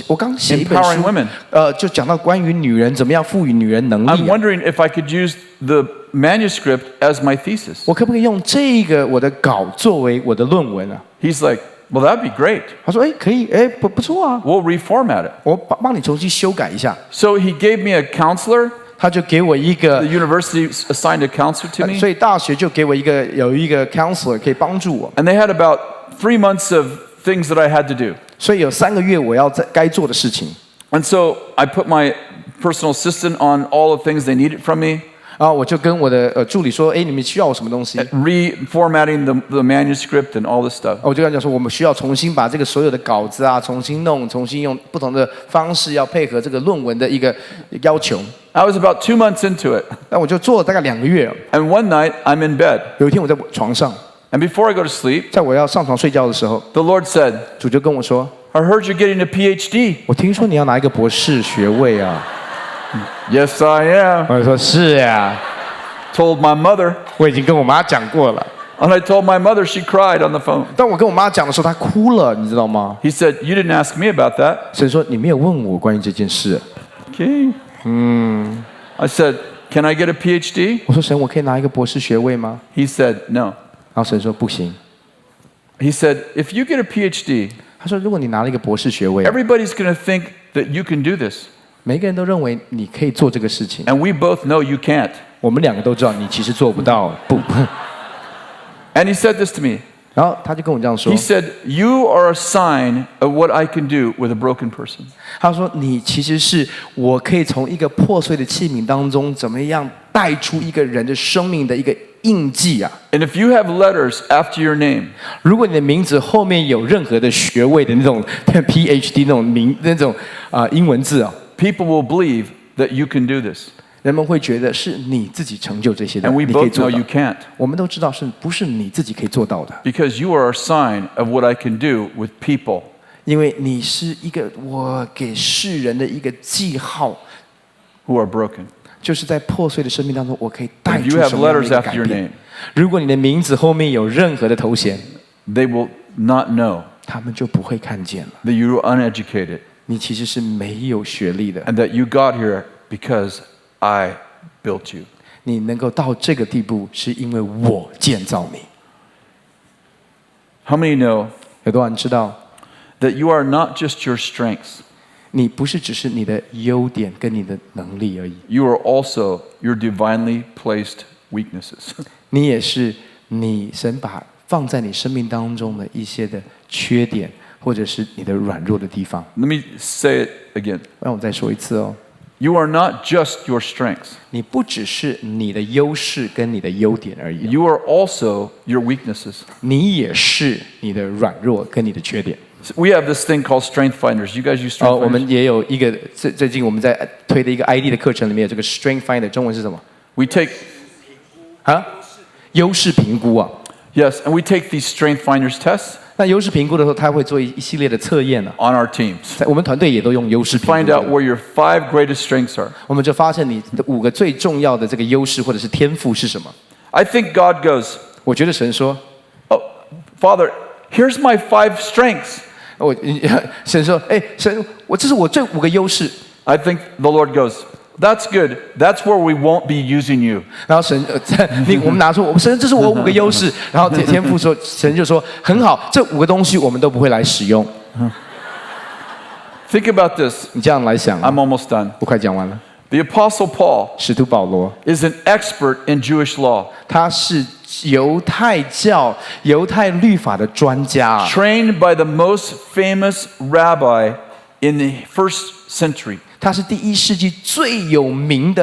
我刚写一本 Empowering 书 women，就讲到关于女人怎么样赋予女人能 I'm 力、啊。 wondering if I could use the manuscript as my thesis. 我可不可以用这个我的稿作为我的论文啊？ He's like, well, that'd be great. 他说，哎，可以，哎，不错啊， We'll reformat it. 我帮你重新修改一下。 So he gave me a counselor 他就给我一 The 个， university assigned a counselor to me. 所以大学就给我有一个 counselor 可以帮助我， And they had about 3 months of things that I had to do. 所以有3个月我要该做的事情。 And so I put my personal assistant on all the things they needed from me. 然后我就跟我的助理说，哎，你们需要我什么东西？ Reformatting the manuscript and all this stuff. 我就跟他讲说，我们需要重新把这个所有的稿子啊，重新弄，重新用不同的方式，要配合这个论文的一个要求。 I was about 2 months into it. 那我就做了大概2个月。 And one night I'm in bed. 有一天我在床上， And before I go to sleep, 在我要上床睡觉的时候， the Lord said, 主就跟我说， I heard you're getting a PhD. 我听说你要拿一个博士学位啊。 Yes, I am. 我说是呀， Told my mother. 我已经跟我妈讲过了。 And I told my mother, she cried on the phone. 当我跟我妈讲的时候，她哭了，你知道吗？ He said, you didn't ask me about that. 神说你没有问我关于这件事。 Okay. I said, can I get a PhD? 我说神，我可以拿一个博士学位吗？ He said, no. 然后神说不行。 He said, if you get a PhD, 他说如果你拿了一个博士学位， everybody's going to think that you can do this. 每个人都认为你可以做这个事情。 And we both know you can't. 我们2个都知道你其实做不到，不。 And he said this to me. 然后他就跟我这样说 He，said, you are a sign of what I can do with a broken person. 他说你其实是我可以从一个破碎的器皿当中，怎么样带出一个人的生命的一个印记啊。 And if you have letters after your name, 如果你的名字后面有任何的学位的那种 PhD 那种英文字啊， people will believe that you can do this. 人们会觉得是你自己成就这些的， And we 你可以 both 做 know 到 you。can't. 我们都知道是不是你自己可以做到的， Because you are a sign of what I can do with people. 因为你是一个我给世人的一个记号， who are broken. 就是在破碎的生命当中，我可以带 If 出 you have 什么样的 letters 一个 after 改 your 变 name,。如果你的名字后面有任何的头衔， they will not know 他们就不会看见了。 that you are uneducated 你其实是没有学历的， and that you got here because I built you. 你能够到这个地步，是因为我建造你。 How many know 有多少人知道， that you are not just your strengths, 你不是只是你的优点跟你的能力而已， you are also your divinely placed weaknesses. 你也是你神放在你生命当中的一些的缺点，或者是你的软弱的地方。 Let me say it again. 让我再说一次哦， You are not just your strengths. 你不只是你的优势跟你的优点而已， You are also your weaknesses. 你也是你的软弱跟你的缺点。 We have this thing called Strength Finders. You guys use Strength 我 Finders? 们也有一个最近我们在推的一个 ID 的课程里面有这个 Strength Finder， 中文是什么？ We take 啊，优势评估啊。 yes, and we take these Strength Finders tests 那优势评估的时候，他会做一系列的测验呢、 on our teams. 我们团队也都用优势评 Find 估 out where your 5 greatest strengths are. 我们就发现你的5个最重要的这个优势或者是天赋是什么？ I think God goes, 我觉得神说， oh, Father, here's my 5 strengths. 神说，哎，神，这是我这5个优势。 I think the Lord goes, that's good. That's where we won't be using you. 然后神，我们拿出，神，这是我5个优势。然后天父说，神就说，很好，这5个东西我们都不会来使用。 Think about this. 你这样来想、 I'm almost done. 我快讲完了。 The Apostle Paul 使徒保罗， is an expert in Jewish law, 他是犹太律法的专家啊。 trained by the most famous rabbi in the first century. 他是第1世纪最有名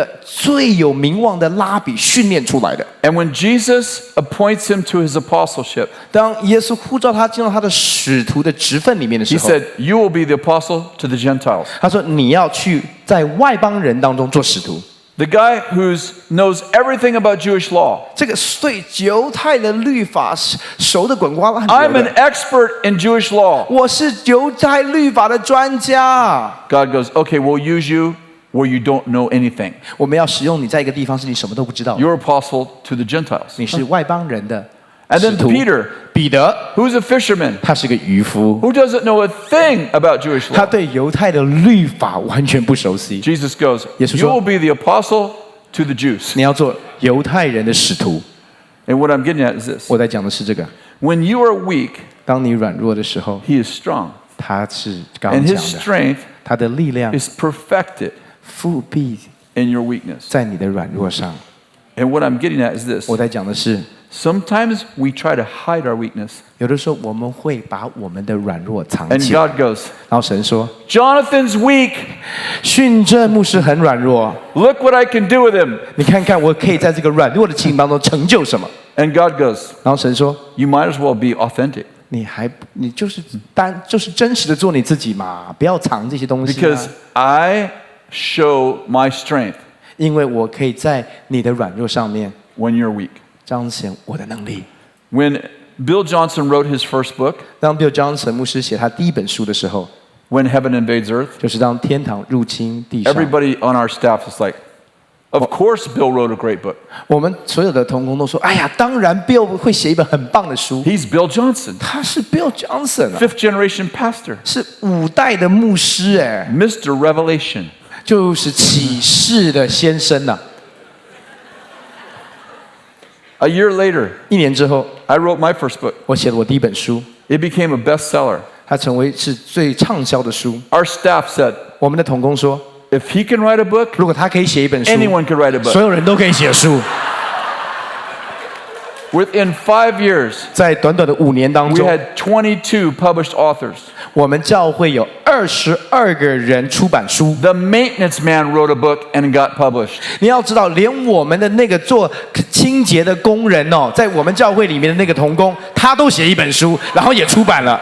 望的拉比训练出来的。 And when Jesus appoints him to his apostleship, 当耶稣呼召他进入他的使徒的职分里面的时 he 候， said, you will be the apostle to the Gentiles. 他说你要去在外邦人当中做使徒。 The guy who knows everything about Jewish law. 这个对犹太的律法熟的滚瓜烂熟 I'm 的 an expert in Jewish law. 我是犹太律法的专家。 God goes, okay, we'll use you where you don't know anything. 我们要使用你在一个地方是你什么都不知道的， You're apostle to the Gentiles. 你是外邦人的 And 使 then 徒。 Peter, 彼得， who's a fisherman, 他是个渔夫， who doesn't know a thing about Jewish 他 law. 对犹太的律法完全不熟悉。 Jesus goes, Yes, you will be the apostle to the Jews. 你要做犹太人的使徒。 And what I'm getting at is this. 我在讲的是这个： When you are weak, 当你软弱的时候， he is strong. 他是刚 And 讲 his 的， strength 他的力量 is perfected 复辟 in your weakness. 在你的软弱上。 And what I'm getting at is this. 我在讲的是， Sometimes we try to hide our weakness. 有的时候我们会把我们的软弱藏 And 起来， God goes, 然后神说， Jonathan's weak. 训正牧师很软弱， Look what I can do with him. 你看看我可以在这个软弱的情形当中成就什么。 And God goes, 然后神说， you might as well be authentic. 你就是真实的做你自己嘛，不要藏这些东西、啊。 Because I show my strength 因为我可以在你的软弱上面 when you're weak. 彰显我的能力。 When Bill Johnson wrote his first book, 当 Bill Johnson 牧师写他第一本书的时候， When Heaven Invades Earth, 就是当天堂入侵地上。 everybody on our staff is like, of course Bill wrote a great book. 我们所有的同工都说：“哎呀，当然 Bill 会写一本很棒的书。 He's Bill Johnson, 他是 Bill Johnson 啊， fifth generation pastor, 是5代的牧师哎， Mr. Revelation. 就是启示的先生呐、啊。 A year later, 1年之后， I wrote my first book. 我写了我第一本书， It became a bestseller. 它成为是最畅销的书。 Our staff said, 我们的同工说， if he can write a book, 如果他可以写一本书， anyone can write a 所 book. 有人都可以写书。 Within 5 years, 在短短的5年当 we 中， had 22 published authors. 我们教会有22个人出版书。 The maintenance man wrote a book and it got published. 你要知道，连我们的那个做清洁的工人哦，在我们教会里面的那个同工，他都写一本书，然后也出版了。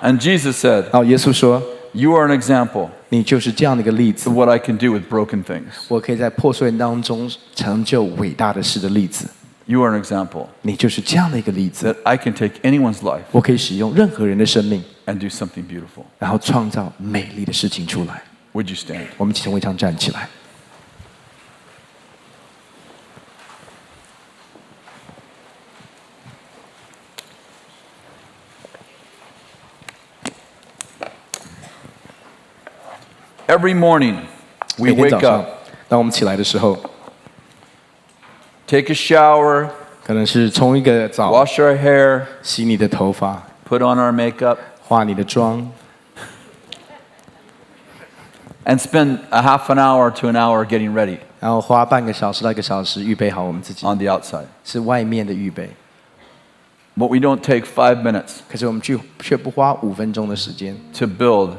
And Jesus said, 然后耶稣说 you are an example：“ 你就是这样的一个例子， of what I can do with broken things. 我可以在破碎当中成就伟大的事的例子。 You are an example 你就是这样的一个例子， that I can take anyone's life 我可以使用任何人的生命， and do something beautiful.” 然后创造美丽的事情出来。 Would you stand? 我们请为唱站起来。 Every morning, we 每天 wake 早上 up, 当我们起来的时候， take a shower, 可能是冲一个澡， wash our hair, 洗你的头发， put on our makeup, 化你的妆， and spend a half an hour to an hour getting ready 然后花半个小时到1个小时预备好我们自己， on the outside. 是外面的预备。 But we don't take 5 minutes 可是我们却不花5分钟的时间， to build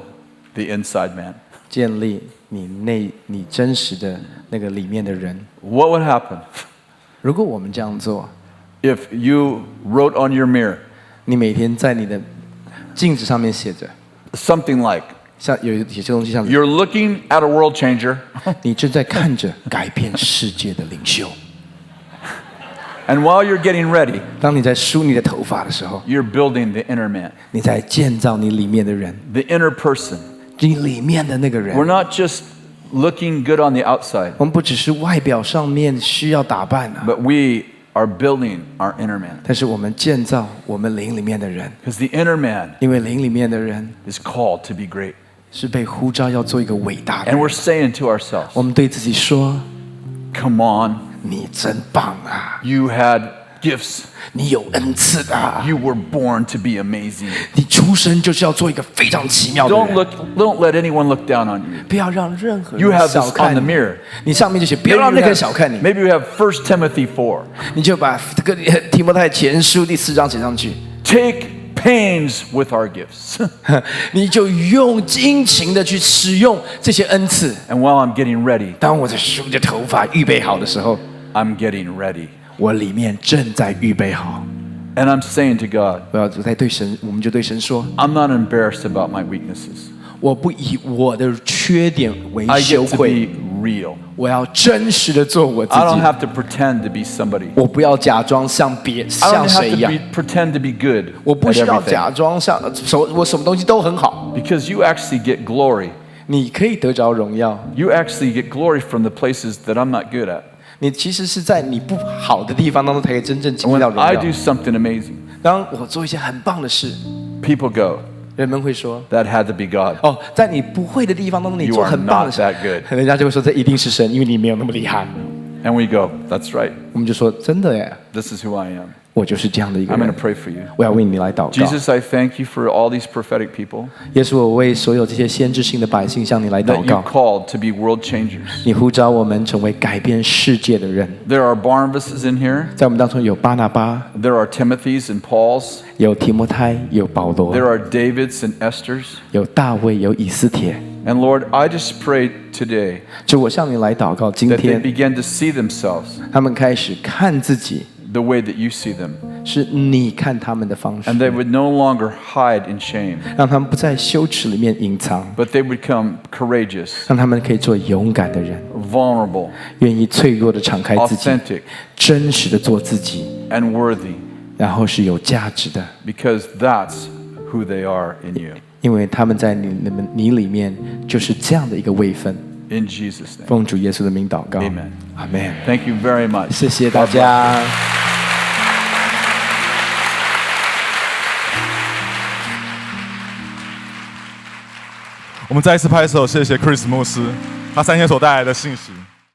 the inside man. 建立你真实的那个里面的人。 What would happen 如果我们这样做， if you wrote on your mirror 你每天在你的镜子上面写着， something like, 像有些东西像 you're looking at a world changer, 你正在看着改变世界的领袖。 and while you're getting ready, 当你在梳你的头发的时候， you're building the inner man, 你在建造你里面的人， the inner person. 你里面的那个人。 We're not just looking good on the outside, 我们不只是外表上面需要打扮啊， but we are building our inner man. 但是我们建造我们灵里面的人， Because the inner man 因为灵里面的人 is called to be great. 是被呼召要做一个伟大的 And 人。 we're saying to ourselves, 我们对自己说 come on, 你真棒啊， you had gifts. 你有恩赐啊， You were born to be amazing. 你出生就是要做一个非常奇妙的 Don't 人。 don't let anyone look down on you. 不要让任何 You 人 have 小 this 看 on the 你。 mirror. 你上面就写，不要 Maybe 让 you 那个人小看你。 maybe you have 1 Timothy 4. 你就把这个提摩太前书第4章写上去， Take pains with our gifts. 你就用殷勤的去使用这些恩赐。 And while I'm getting ready, 当我在梳着头发预备好的时候， I'm getting ready. 我里面正在预备好。 And I'm saying to God, 我要在对神，我们就对神说， I'm not embarrassed about my weaknesses. 我不以我的缺点为 I 羞 get to 愧， be real. 我要真实的做我自 I don't 己。 have to pretend to be somebody. 我不要假装像 I 像 don't 谁 have 一样， to pretend to be good 我不 at 需要 everything. 假装像我什么东西都很好。 Because you actually get glory. 你可以得着荣耀， You actually get glory from the places that I'm not good at. 你其实是在你不好的地方当中才可以真正经 And 历 when 到荣 I 耀 do。something amazing, 当我做一些很棒的事， people go, 人们会说 that had to be God. 哦，在你不会的地方当中，你 You 做 are 很棒的 not 事， that good. 人家就会说这一定是神，因为你没有那么厉害。 And we go, that's right. 我们就说真的耶， This is who I am. 我就是这样的一个 I'm going 人 to。pray for you. 我要为你来祷告。 Jesus, I thank you for all these prophetic people 耶稣，我为所有这些先知性的百姓向你来祷 that you 告。 called to be world changers. 你呼召我们成为改变世界的人。 There are Barnabases in here. 在我们当中有巴拿巴， There are Timothys and Pauls. 有提摩太，有保罗， There are Davids and Esthers. 有大卫，有以斯帖。 And Lord, I just pray today 主，我向你来祷告，今 that they 天 begin to see themselves 他们开始看自己， the way that you see them. 是你看他们的方式 And，they would no longer hide in shame, 让他们不在羞耻里面隐藏， but they would become courageous, 让他们可以做勇敢的人， vulnerable, 愿意脆弱的敞开自己， authentic, 真实的做自己， and worthy, 然后是有价值的， because that's who they are in you. 因为他们在你里面就是这样的一个位分。 In Jesus' name. 奉主耶稣的名祷告， Amen. 阿门。 Thank you very much. 谢谢大家。我们再一次拍手，谢谢 Kris 牧师，他3天所带来的信息。